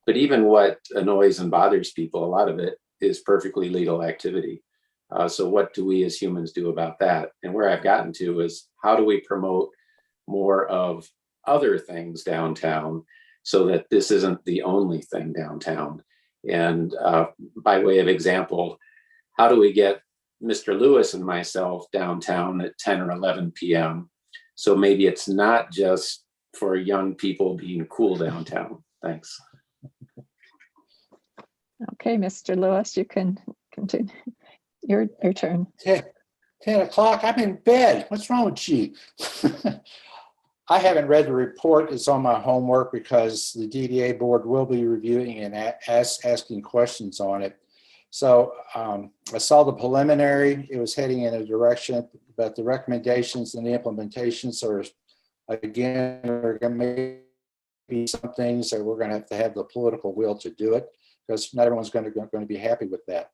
but even what annoys and bothers people, a lot of it is perfectly legal activity. So what do we as humans do about that? And where I've gotten to is, how do we promote more of other things downtown so that this isn't the only thing downtown? And by way of example, how do we get Mr. Lewis and myself downtown at 10 or 11 p.m. so maybe it's not just for young people being cool downtown? Thanks. Okay, Mr. Lewis, you can continue. Your turn. 10 o'clock, I'm in bed. What's wrong with you? I haven't read the report. It's on my homework because the DDA board will be reviewing and asking questions on it. So I saw the preliminary. It was heading in a direction, but the recommendations and the implementations are, again, are going to be some things that we're going to have the political will to do it, because not everyone's going to be happy with that.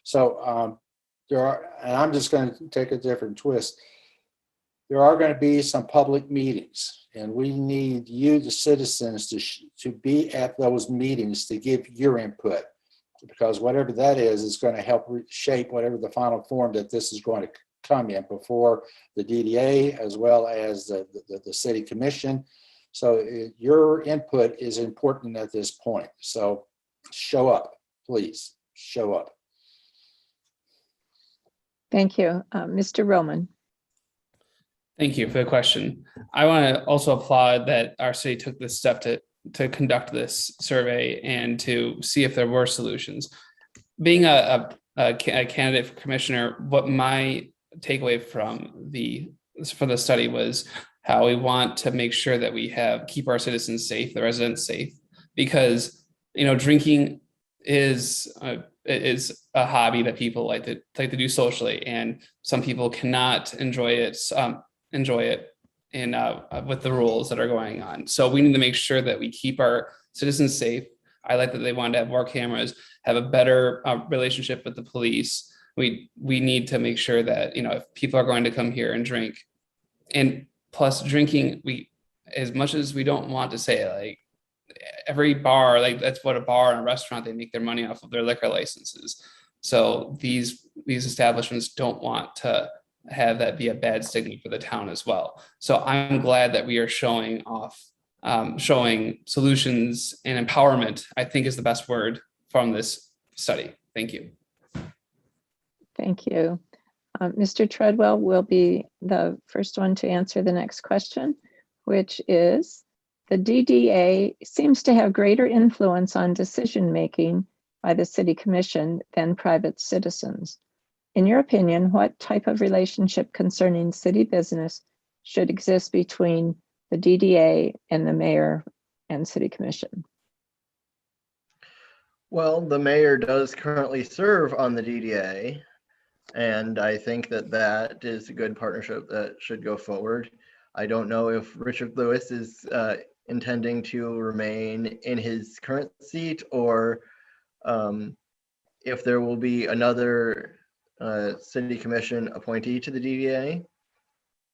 So and I'm just going to take a different twist. there are going to be some public meetings, and we need you, the citizens, to be at those meetings to give your input, because whatever that is going to help shape whatever the final form that this is going to come in before the DDA as well as the city commission. So your input is important at this point. So show up, please show up. Thank you. Mr. Roman. Thank you for the question. I want to also applaud that our city took this step to conduct this survey and to see if there were solutions. Being a candidate for commissioner, what my takeaway from the study was how we want to make sure that we keep our citizens safe, the residents safe, because drinking is a hobby that people like to do socially, and some people cannot enjoy it in with the rules that are going on. So we need to make sure that we keep our citizens safe. I like that they wanted to have more cameras, have a better relationship with the police. We need to make sure that if people are going to come here and drink, and plus drinking, as much as we don't want to say it, like every bar, like that's what a bar and a restaurant, they make their money off of their liquor licenses. So these establishments don't want to have that be a bad stigma for the town as well. So I'm glad that we are showing solutions and empowerment, I think is the best word from this study. Thank you. Thank you. Mr. Treadwell will be the first one to answer the next question, which is, the DDA seems to have greater influence on decision-making by the city commission than private citizens. In your opinion, what type of relationship concerning city business should exist between the DDA and the mayor and city commission? Well, the mayor does currently serve on the DDA, and I think that is a good partnership that should go forward. I don't know if Richard Lewis is intending to remain in his current seat, or if there will be another city commission appointee to the DDA.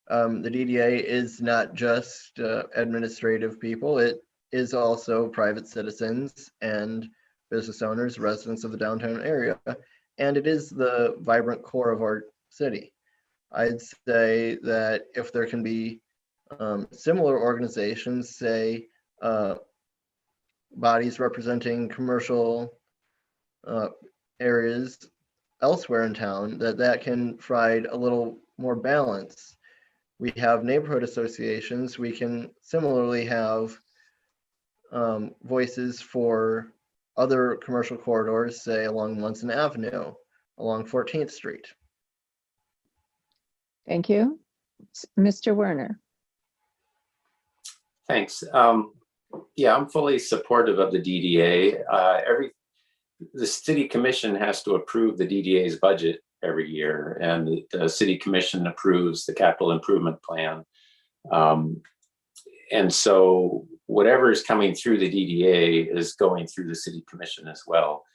The DDA is not just administrative people, it is also private citizens and business owners, residents of the downtown area, and it is the vibrant core of our city. I'd say that if there can be similar organizations, say bodies representing commercial areas elsewhere in town, that can provide a little more balance. We have neighborhood associations. We can similarly have voices for other commercial corridors, say along Munson Avenue, along 14th Street. Thank you. Mr. Werner. Thanks. Yeah, I'm fully supportive of the DDA. The city commission has to approve the DDA's budget every year, and the city commission approves the capital improvement plan. And so whatever is coming through the DDA is going through the city commission as well.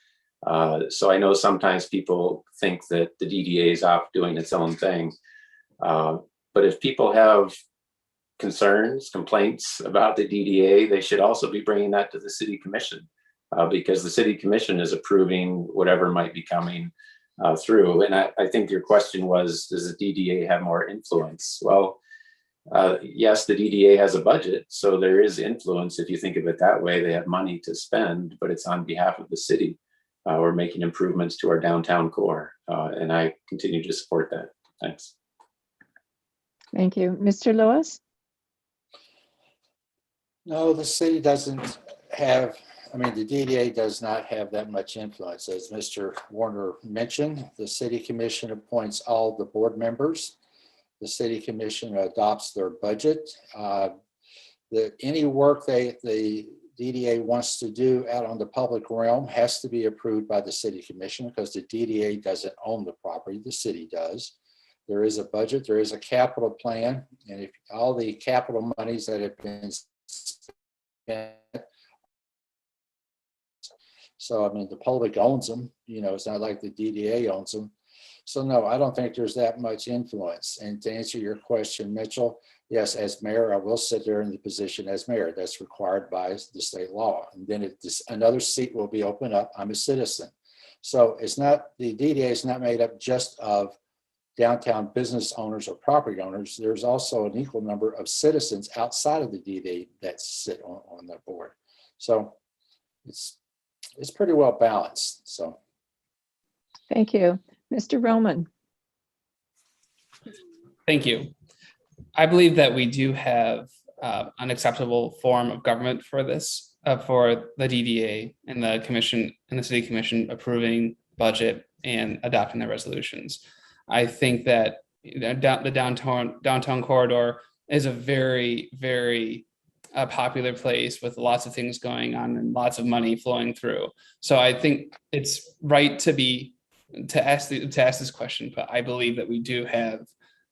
So I know sometimes people think that the DDA is off doing its own thing. But if people have concerns, complaints about the DDA, they should also be bringing that to the city commission, because the city commission is approving whatever might be coming through. And I think your question was, does the DDA have more influence? Well, yes, the DDA has a budget, so there is influence. If you think of it that way, they have money to spend, but it's on behalf of the city. We're making improvements to our downtown core, and I continue to support that. Thanks. Thank you. Mr. Lewis? No, the city doesn't have, the DDA does not have that much influence. As Mr. Werner mentioned, the city commission appoints all the board members. The city commission adopts their budget. Any work the DDA wants to do out on the public realm has to be approved by the city commission, because the DDA doesn't own the property, the city does. There is a budget, there is a capital plan, and if all the capital monies that have been spent, so the public owns them, it's not like the DDA owns them. So no, I don't think there's that much influence. And to answer your question, Mitchell, yes, as mayor, I will sit there in the position as mayor. That's required by the state law. And then another seat will be opened up. I'm a citizen. So it's not, the DDA is not made up just of downtown business owners or property owners. There's also an equal number of citizens outside of the DDA that sit on that board. So it's pretty well balanced. So. Thank you. Mr. Roman. Thank you. I believe that we do have an acceptable form of government for this, for the DDA and the commission and the city commission approving budget and adopting the resolutions. I think that the downtown corridor is a very, very popular place with lots of things going on and lots of money flowing through. So I think it's right to ask this question, but I believe that we do have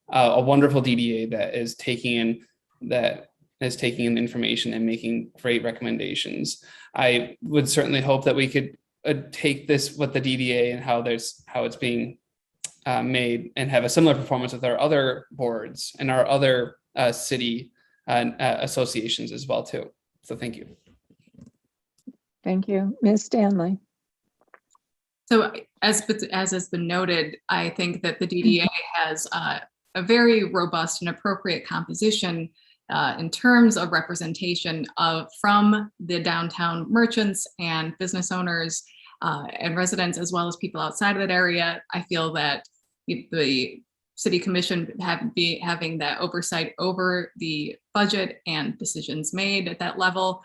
a wonderful DDA that is taking in information and making great recommendations. I would certainly hope that we could take this with the DDA and how it's being made and have a similar performance with our other boards and our other city associations as well too. So thank you. Thank you. Ms. Stanley. So as has been noted, I think that the DDA has a very robust and appropriate composition in terms of representation from the downtown merchants and business owners and residents, as well as people outside of that area. I feel that the city commission having that oversight over the budget and decisions made at that level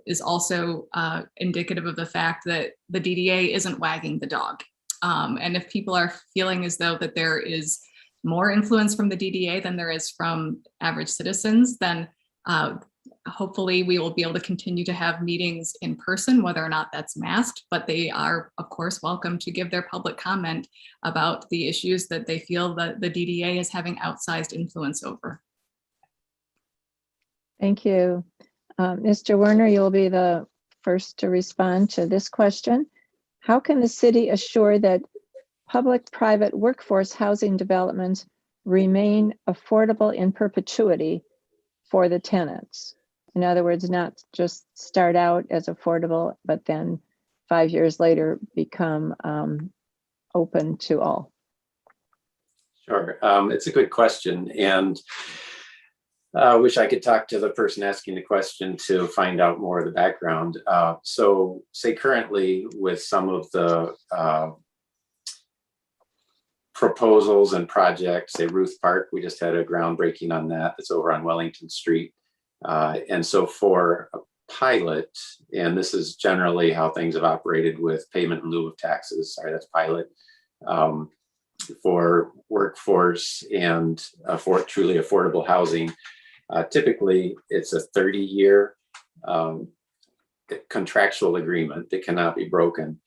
is also indicative of the fact that the DDA isn't wagging the dog. And if people are feeling as though that there is more influence from the DDA than there is from average citizens, then hopefully we will be able to continue to have meetings in person, whether or not that's masked, but they are of course welcome to give their public comment about the issues that they feel that the DDA is having outsized influence over. Thank you. Mr. Werner, you'll be the first to respond to this question. How can the city assure that public-private workforce housing developments remain affordable in perpetuity for the tenants? In other words, not just start out as affordable, but then 5 years later become open to all. Sure, it's a good question, and I wish I could talk to the person asking the question to find out more of the background. So say currently with some of the proposals and projects, say Ruth Park, we just had a groundbreaking on that. It's over on Wellington Street. And so for a pilot, and this is generally how things have operated with payment in lieu of taxes, sorry, that's pilot, for workforce and for truly affordable housing, typically it's a 30-year contractual agreement that cannot be broken.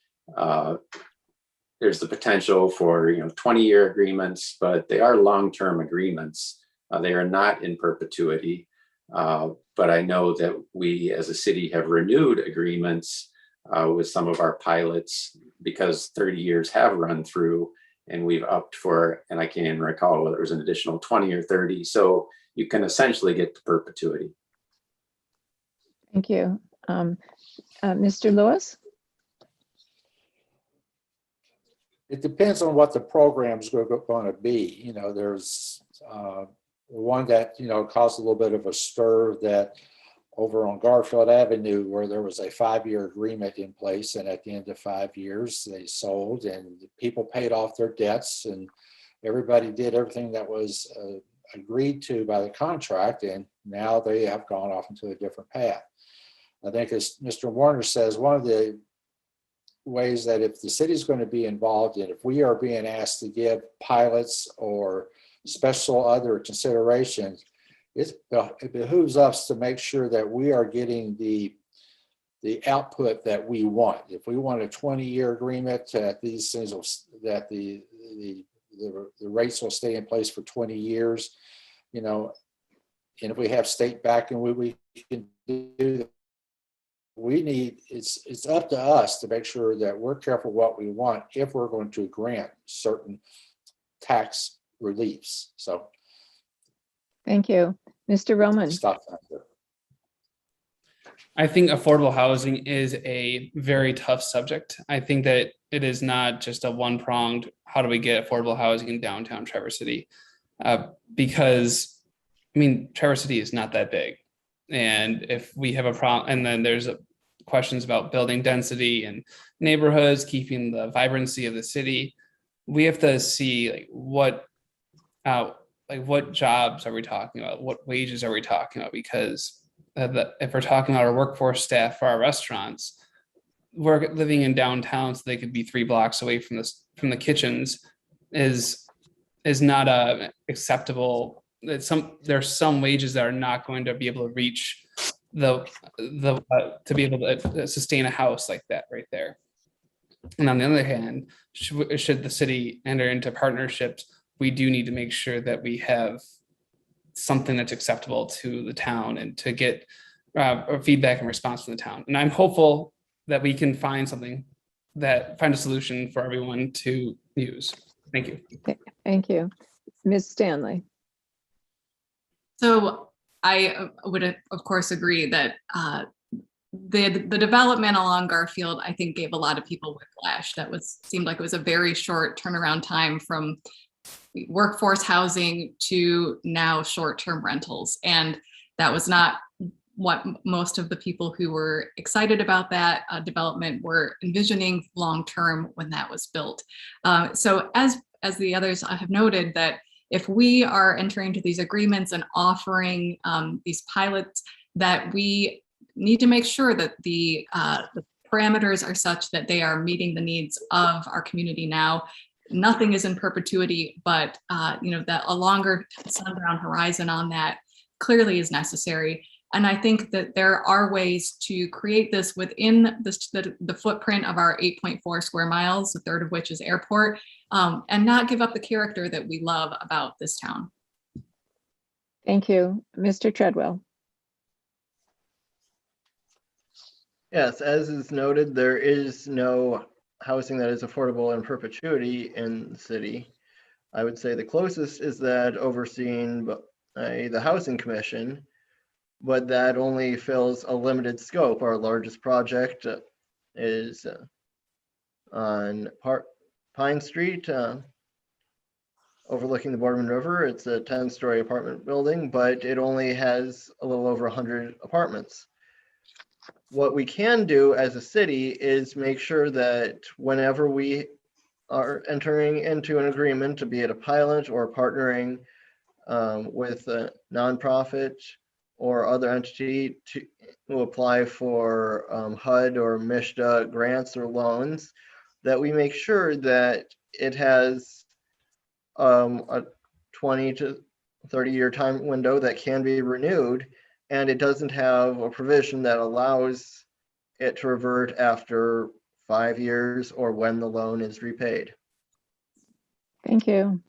There's the potential for 20-year agreements, but they are long-term agreements. They are not in perpetuity. But I know that we as a city have renewed agreements with some of our pilots because 30 years have run through, and we've upped for, and I can't even recall whether it was an additional 20 or 30. So you can essentially get to perpetuity. Thank you. Mr. Lewis? It depends on what the program's going to be. There's one that, caused a little bit of a stir that over on Garfield Avenue, where there was a 5-year agreement in place. And at the end of 5 years, they sold and people paid off their debts and everybody did everything that was agreed to by the contract. And now they have gone off into a different path. I think as Mr. Werner says, one of the ways that if the city is going to be involved in, if we are being asked to give pilots or special other considerations, it behooves us to make sure that we are getting the output that we want. If we want a 20-year agreement, that these things will, that the rates will stay in place for 20 years, and if we have state backing, we can do that. it's up to us to make sure that we're careful what we want if we're going to grant certain tax reliefs. So Thank you. Mr. Roman? stop that there. I think affordable housing is a very tough subject. I think that it is not just a one-pronged, how do we get affordable housing in downtown Traverse City? Because, I mean, Traverse City is not that big. And if we have a problem, and then there's questions about building density and neighborhoods, keeping the vibrancy of the city, we have to see like what jobs are we talking about? What wages are we talking about? Because if we're talking about our workforce staff for our restaurants, we're living in downtown, so they could be 3 blocks away from the kitchens is not acceptable. There's some wages that are not going to be able to reach to be able to sustain a house like that right there. And on the other hand, should the city enter into partnerships, we do need to make sure that we have something that's acceptable to the town and to get feedback and response from the town. And I'm hopeful that we can find a solution for everyone to use. Thank you. Thank you. Ms. Stanley? So I would, of course, agree that the development along Garfield, I think, gave a lot of people whiplash. Seemed like it was a very short turnaround time from workforce housing to now short-term rentals. And that was not what most of the people who were excited about that development were envisioning long-term when that was built. So as the others have noted, that if we are entering into these agreements and offering these pilots, that we need to make sure that the parameters are such that they are meeting the needs of our community now. Nothing is in perpetuity, but that a longer sundown horizon on that clearly is necessary. And I think that there are ways to create this within the footprint of our 8.4 square miles, a third of which is airport, and not give up the character that we love about this town. Thank you. Mr. Treadwell? Yes, as is noted, there is no housing that is affordable in perpetuity in the city. I would say the closest is that overseen by the Housing Commission, but that only fills a limited scope. Our largest project is on Pine Street, overlooking the Boardman River. It's a 10-story apartment building, but it only has a little over 100 apartments. What we can do as a city is make sure that whenever we are entering into an agreement, to be it a pilot or partnering with a nonprofit or other entity to apply for HUD or MISHDA grants or loans, that we make sure that it has a 20 to 30-year time window that can be renewed, and it doesn't have a provision that allows it to revert after 5 years or when the loan is repaid. Thank you.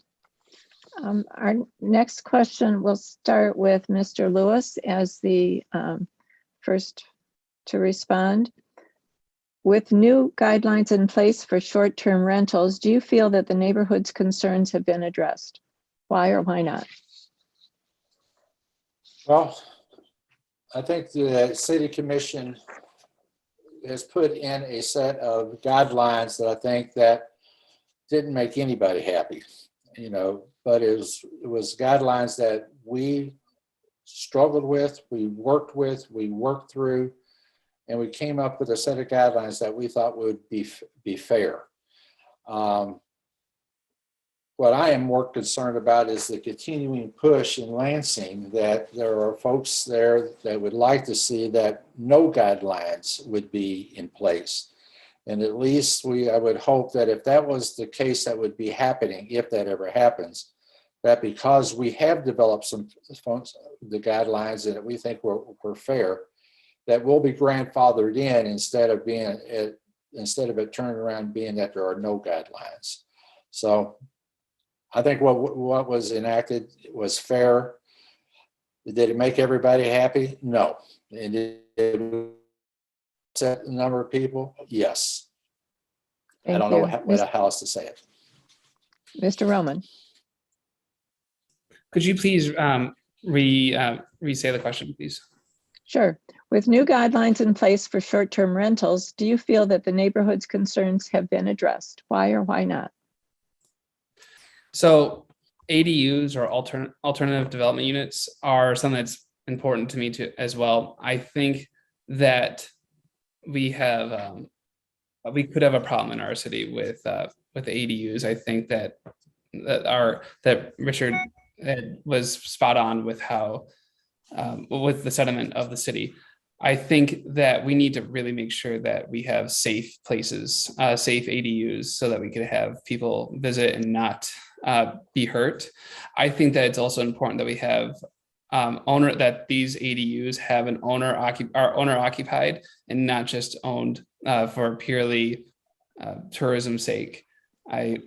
Our next question will start with Mr. Lewis as the first to respond. With new guidelines in place for short-term rentals, do you feel that the neighborhood's concerns have been addressed? Why or why not? Well, I think the City Commission has put in a set of guidelines that I think that didn't make anybody happy, but it was guidelines that we struggled with, we worked through, and we came up with a set of guidelines that we thought would be fair. What I am more concerned about is the continuing push in Lansing, that there are folks there that would like to see that no guidelines would be in place. And at least I would hope that if that was the case, that would be happening, if that ever happens, that because we have developed the guidelines that we think were fair, that will be grandfathered in instead of it turning around being that there are no guidelines. So I think what was enacted was fair. Did it make everybody happy? No. And set the number of people? Yes. I Thank don't know you. how else to say it. Mr. Roman, Could you please re-say the question, please? sure. With new guidelines in place for short-term rentals, do you feel that the neighborhood's concerns have been addressed? Why or why not? So ADUs or alternative development units are something that's important to me too as well. I think that we have we could have a problem in our city with ADUs. I think that Richard was spot on with how with the sentiment of the city. I think that we need to really make sure that we have safe places, safe ADUs, so that we could have people visit and not be hurt. I think that it's also important that we have that these ADUs have an owner occupied and not just owned for purely tourism's sake. I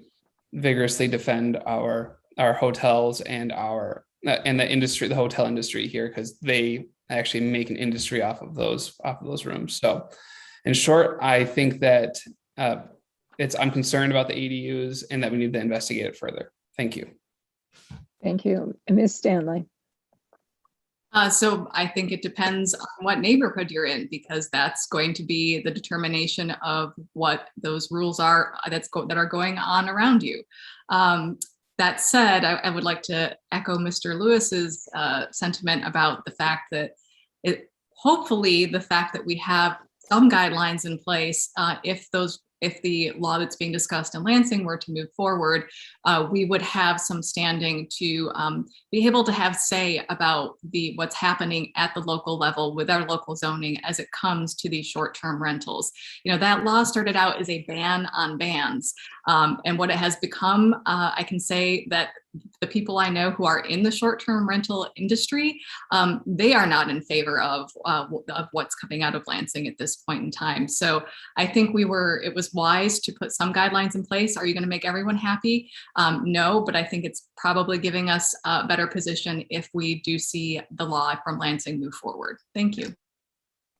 vigorously defend our hotels and the industry, the hotel industry here, because they actually make an industry off of those rooms. So in short, I think that I'm concerned about the ADUs and that we need to investigate it further. Thank you. Thank you. And Ms. Stanley. So I think it depends on what neighborhood you're in, because that's going to be the determination of what those rules are that are going on around you. That said, I would like to echo Mr. Lewis's sentiment about the fact that hopefully the fact that we have some guidelines in place, if the law that's being discussed in Lansing were to move forward, we would have some standing to be able to have say about what's happening at the local level with our local zoning as it comes to these short-term rentals. You know, that law started out as a ban on bans. And what it has become, I can say that the people I know who are in the short-term rental industry, they are not in favor of what's coming out of Lansing at this point in time. So I think it was wise to put some guidelines in place. Are you going to make everyone happy? No, but I think it's probably giving us a better position if we do see the law from Lansing move forward. Thank you.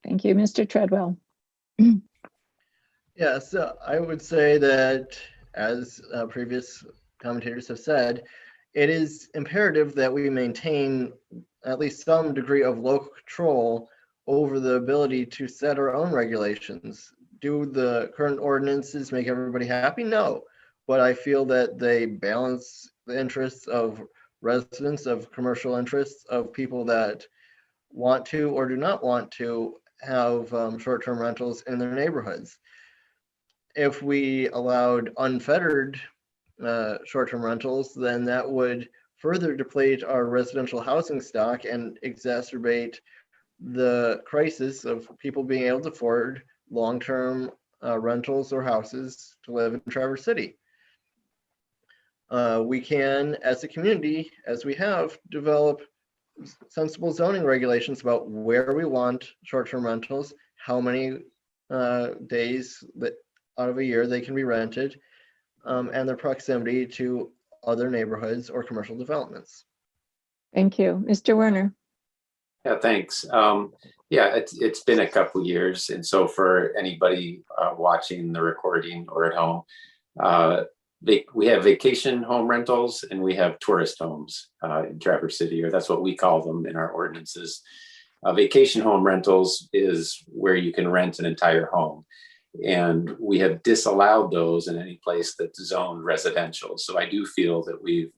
Thank you, Mr. Treadwell. Yeah, so I would say that, as previous commentators have said, it is imperative that we maintain at least some degree of local control over the ability to set our own regulations. Do the current ordinances make everybody happy? No, but I feel that they balance the interests of residents, of commercial interests, of people that want to or do not want to have short-term rentals in their neighborhoods. If we allowed unfettered short-term rentals, then that would further deplete our residential housing stock and exacerbate the crisis of people being able to afford long-term rentals or houses to live in Traverse City. We can, as a community, as we have, develop sensible zoning regulations about where we want short-term rentals, how many days out of a year they can be rented, and their proximity to other neighborhoods or commercial developments. Thank you. Mr. Werner. Yeah, thanks. Yeah, it's been a couple years. And so for anybody watching the recording or at home, we have vacation home rentals and we have tourist homes in Traverse City, or that's what we call them in our ordinances. Vacation home rentals is where you can rent an entire home. And we have disallowed those in any place that's zoned residential. So I do feel that we've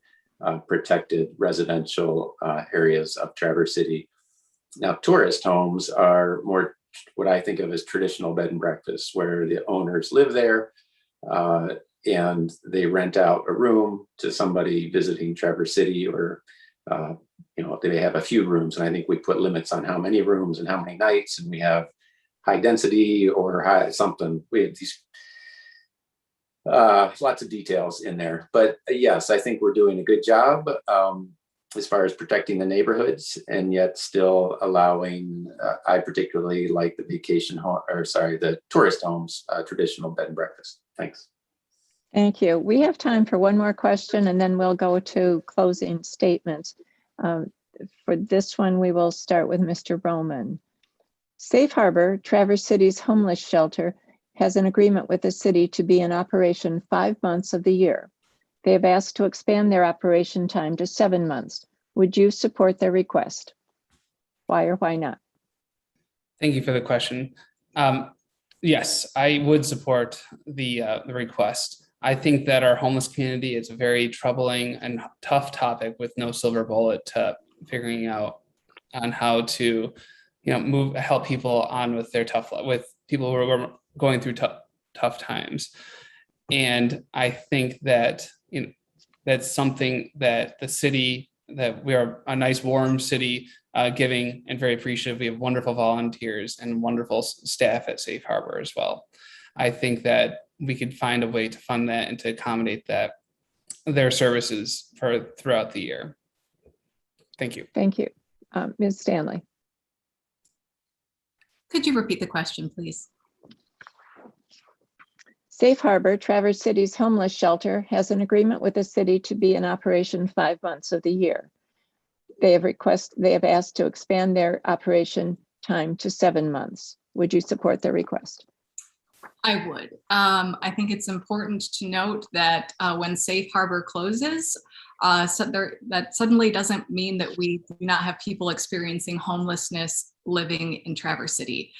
protected residential areas of Traverse City. Now, tourist homes are more what I think of as traditional bed and breakfast, where the owners live there and they rent out a room to somebody visiting Traverse City, or they have a few rooms. And I think we put limits on how many rooms and how many nights, and we have high density or high something. We have these lots of details in there. But yes, I think we're doing a good job as far as protecting the neighborhoods, and yet still allowing, I particularly like the the tourist homes, traditional bed and breakfast. Thanks. Thank you. We have time for one more question, and then we'll go to closing statements. For this one, we will start with Mr. Roman. Safe Harbor, Traverse City's homeless shelter, has an agreement with the city to be in operation 5 months of the year. They have asked to expand their operation time to 7 months. Would you support their request? Why or why not? Thank you for the question. Yes, I would support the request. I think that our homeless community is a very troubling and tough topic with no silver bullet to figuring out on how to, help people on with their with people who are going through tough times. And I think that, that's something that the city, that we are a nice, warm city, giving and very appreciative. We have wonderful volunteers and wonderful staff at Safe Harbor as well. I think that we could find a way to fund that and to accommodate their services throughout the year. Thank you. Thank you. Ms. Stanley. Could you repeat the question, please? Safe Harbor, Traverse City's homeless shelter, has an agreement with the city to be in operation 5 months of the year. They have asked to expand their operation time to 7 months. Would you support their request? I would. I think it's important to note that when Safe Harbor closes, that suddenly doesn't mean that we do not have people experiencing homelessness living in Traverse City.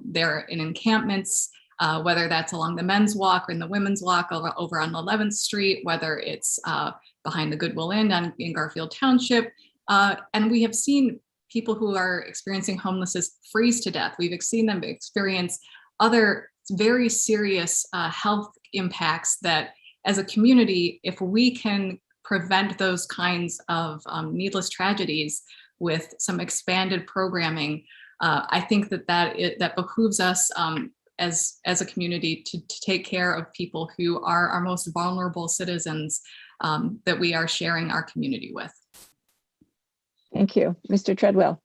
They're in encampments, whether that's along the men's walk or in the women's walk over on 11th Street, whether it's behind the Goodwill Inn in Garfield Township. And we have seen people who are experiencing homelessness freeze to death. We've seen them experience other very serious health impacts that, as a community, if we can prevent those kinds of needless tragedies with some expanded programming, I think that behooves us as a community to take care of people who are our most vulnerable citizens that we are sharing our community with. Thank you. Mr. Treadwell.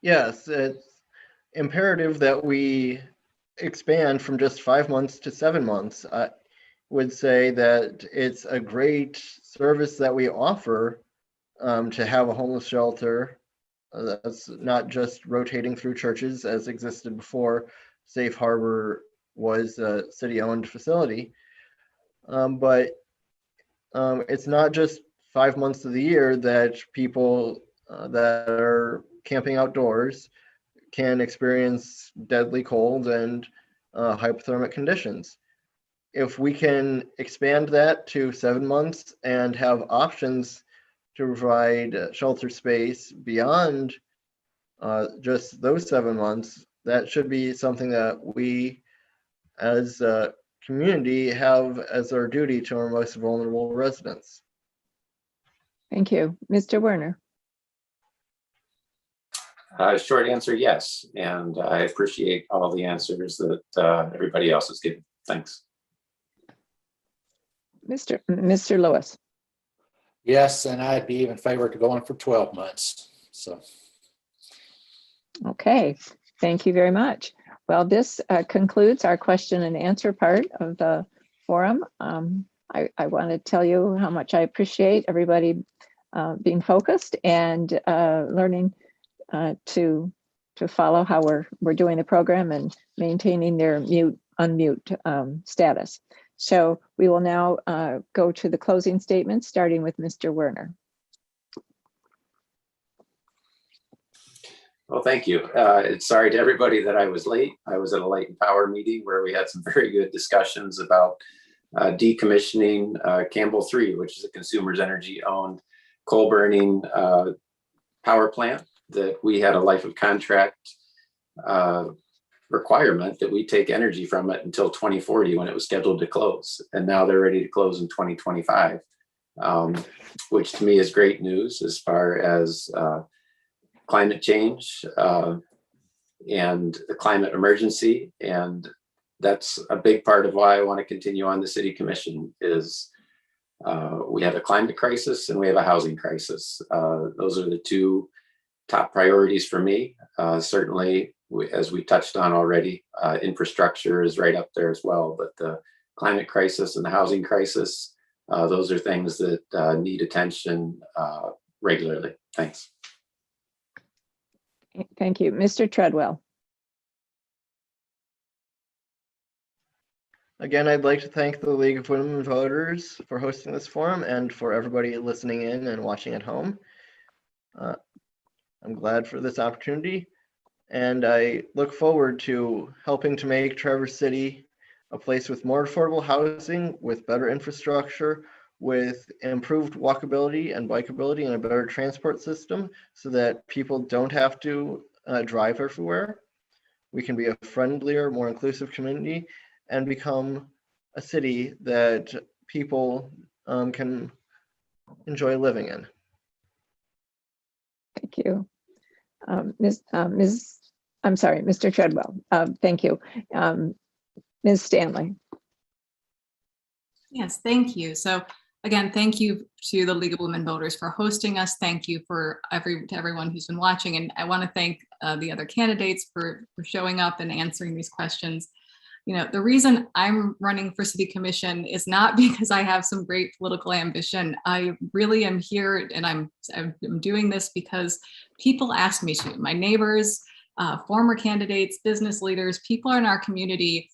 Yes, it's imperative that we expand from just 5 months to 7 months. I would say that it's a great service that we offer to have a homeless shelter that's not just rotating through churches as existed before Safe Harbor was a city-owned facility. But it's not just 5 months of the year that people that are camping outdoors can experience deadly cold and hypothermic conditions. If we can expand that to 7 months and have options to provide shelter space beyond just those 7 months, that should be something that we as a community have as our duty to our most vulnerable residents. Thank you. Mr. Werner. Short answer, yes. And I appreciate all the answers that everybody else has given. Thanks. Mr. Lewis. Yes, and I'd be even favored to going for 12 months. So. Okay, thank you very much. Well, this concludes our question and answer part of the forum. I want to tell you how much I appreciate everybody being focused and learning to follow how we're doing the program and maintaining their unmute status. So we will now go to the closing statements, starting with Mr. Werner. Well, thank you. Sorry to everybody that I was late. I was at a Light and Power meeting where we had some very good discussions about decommissioning Campbell 3, which is a Consumers Energy owned coal burning power plant that we had a life of contract requirement that we take energy from it until 2040 when it was scheduled to close. And now they're ready to close in 2025, which to me is great news as far as climate change and the climate emergency. And that's a big part of why I want to continue on the city commission is we have a climate crisis and we have a housing crisis. Those are the two top priorities for me. Certainly, as we touched on already, infrastructure is right up there as well, but the climate crisis and the housing crisis, those are things that need attention regularly. Thanks. Thank you. Mr. Treadwell. Again, I'd like to thank the League of Women Voters for hosting this forum and for everybody listening in and watching at home. I'm glad for this opportunity, and I look forward to helping to make Traverse City a place with more affordable housing, with better infrastructure, with improved walkability and bikeability and a better transport system so that people don't have to drive everywhere. We can be a friendlier, more inclusive community and become a city that people can enjoy living in. Thank you. I'm sorry, Mr. Treadwell. Thank you. Ms. Stanley. Yes, thank you. So again, thank you to the League of Women Voters for hosting us. Thank you to everyone who's been watching. And I want to thank the other candidates for showing up and answering these questions. You know, the reason I'm running for City Commission is not because I have some great political ambition. I really am here and I'm doing this because people ask me to. My neighbors, former candidates, business leaders, people in our community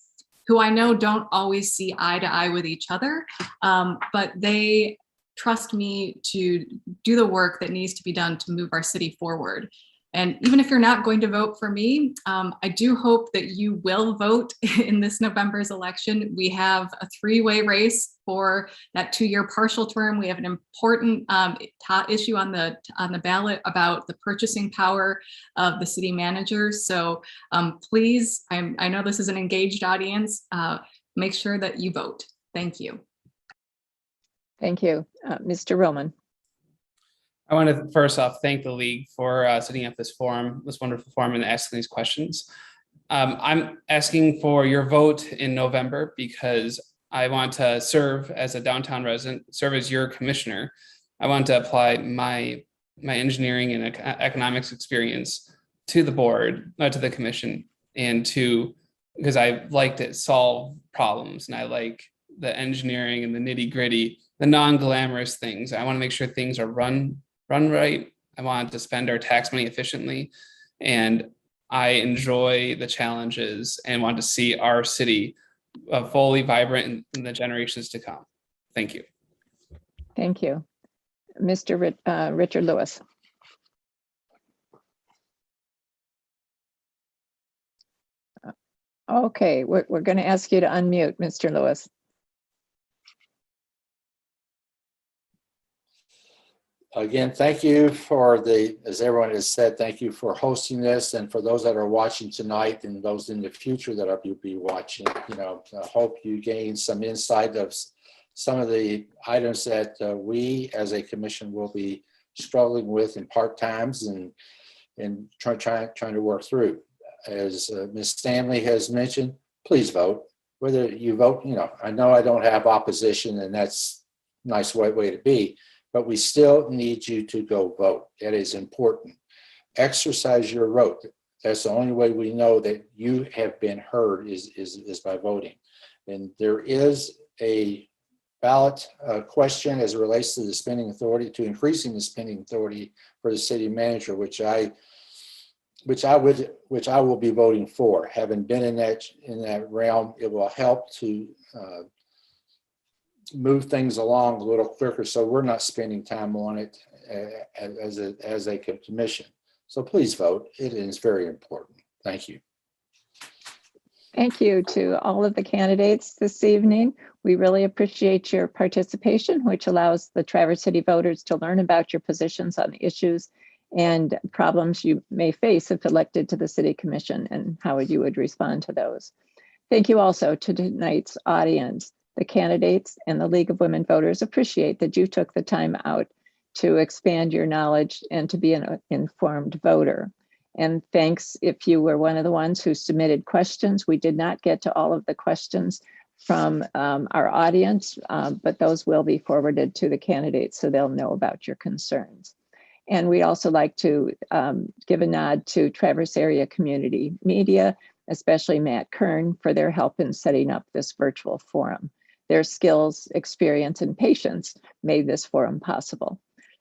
who I know don't always see eye to eye with each other, but they trust me to do the work that needs to be done to move our city forward. And even if you're not going to vote for me, I do hope that you will vote in this November's election. We have a three-way race for that 2-year partial term. We have an important issue on the ballot about the purchasing power of the city manager. So please, I know this is an engaged audience. Make sure that you vote. Thank you. Thank you. Mr. Roman. I want to first off thank the League for setting up this forum, this wonderful forum, and asking these questions. I'm asking for your vote in November because I want to serve as a downtown resident, serve as your commissioner. I want to apply my engineering and economics experience to the board, to the commission, and because I like to solve problems and I like the engineering and the nitty gritty, the non-glamorous things. I want to make sure things are run right. I want to spend our tax money efficiently, and I enjoy the challenges and want to see our city fully vibrant in the generations to come. Thank you. Thank you. Mr. Richard Lewis. Okay, we're going to ask you to unmute, Mr. Lewis. Again, thank you as everyone has said, thank you for hosting this, and for those that are watching tonight and those in the future that will be watching, I hope you gain some insight of some of the items that we as a commission will be struggling with in part times and trying to work through. As Ms. Stanley has mentioned, please vote. Whether you vote, I know I don't have opposition, and that's a nice way to be. But we still need you to go vote. That is important. Exercise your vote. That's the only way we know that you have been heard is by voting. And there is a ballot question as it relates to the spending authority, to increasing the spending authority for the city manager, which I will be voting for. Having been in that realm, it will help to move things along a little quicker, so we're not spending time on it as a commission. So please vote. It is very important. Thank you. Thank you to all of the candidates this evening. We really appreciate your participation, which allows the Traverse City voters to learn about your positions on the issues and problems you may face if elected to the City Commission and how you would respond to those. Thank you also to tonight's audience. The candidates and the League of Women Voters appreciate that you took the time out to expand your knowledge and to be an informed voter. And thanks if you were one of the ones who submitted questions. We did not get to all of the questions from our audience, but those will be forwarded to the candidates so they'll know about your concerns. And we'd also like to give a nod to Traverse Area Community Media, especially Matt Kern, for their help in setting up this virtual forum. Their skills, experience, and patience made this forum possible.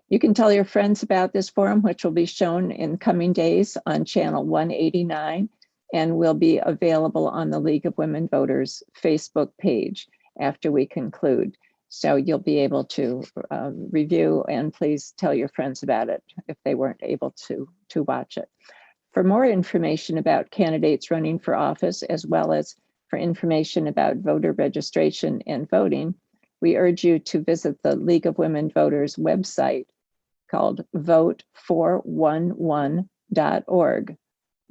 You can tell your friends about this forum, which will be shown in coming days on channel 189 and will be available on the League of Women Voters Facebook page after we conclude. So you'll be able to review, and please tell your friends about it if they weren't able to watch it. For more information about candidates running for office, as well as for information about voter registration and voting, we urge you to visit the League of Women Voters website called vote411.org.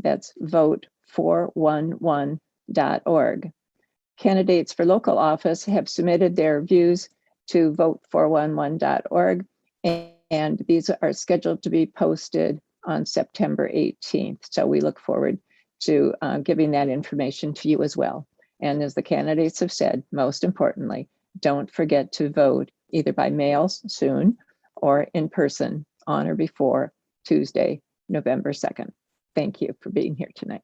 That's vote411.org. Candidates for local office have submitted their views to vote411.org, and these are scheduled to be posted on September 18th. So we look forward to giving that information to you as well. And as the candidates have said, most importantly, don't forget to vote either by mail soon or in person on or before Tuesday, November 2nd. Thank you for being here tonight.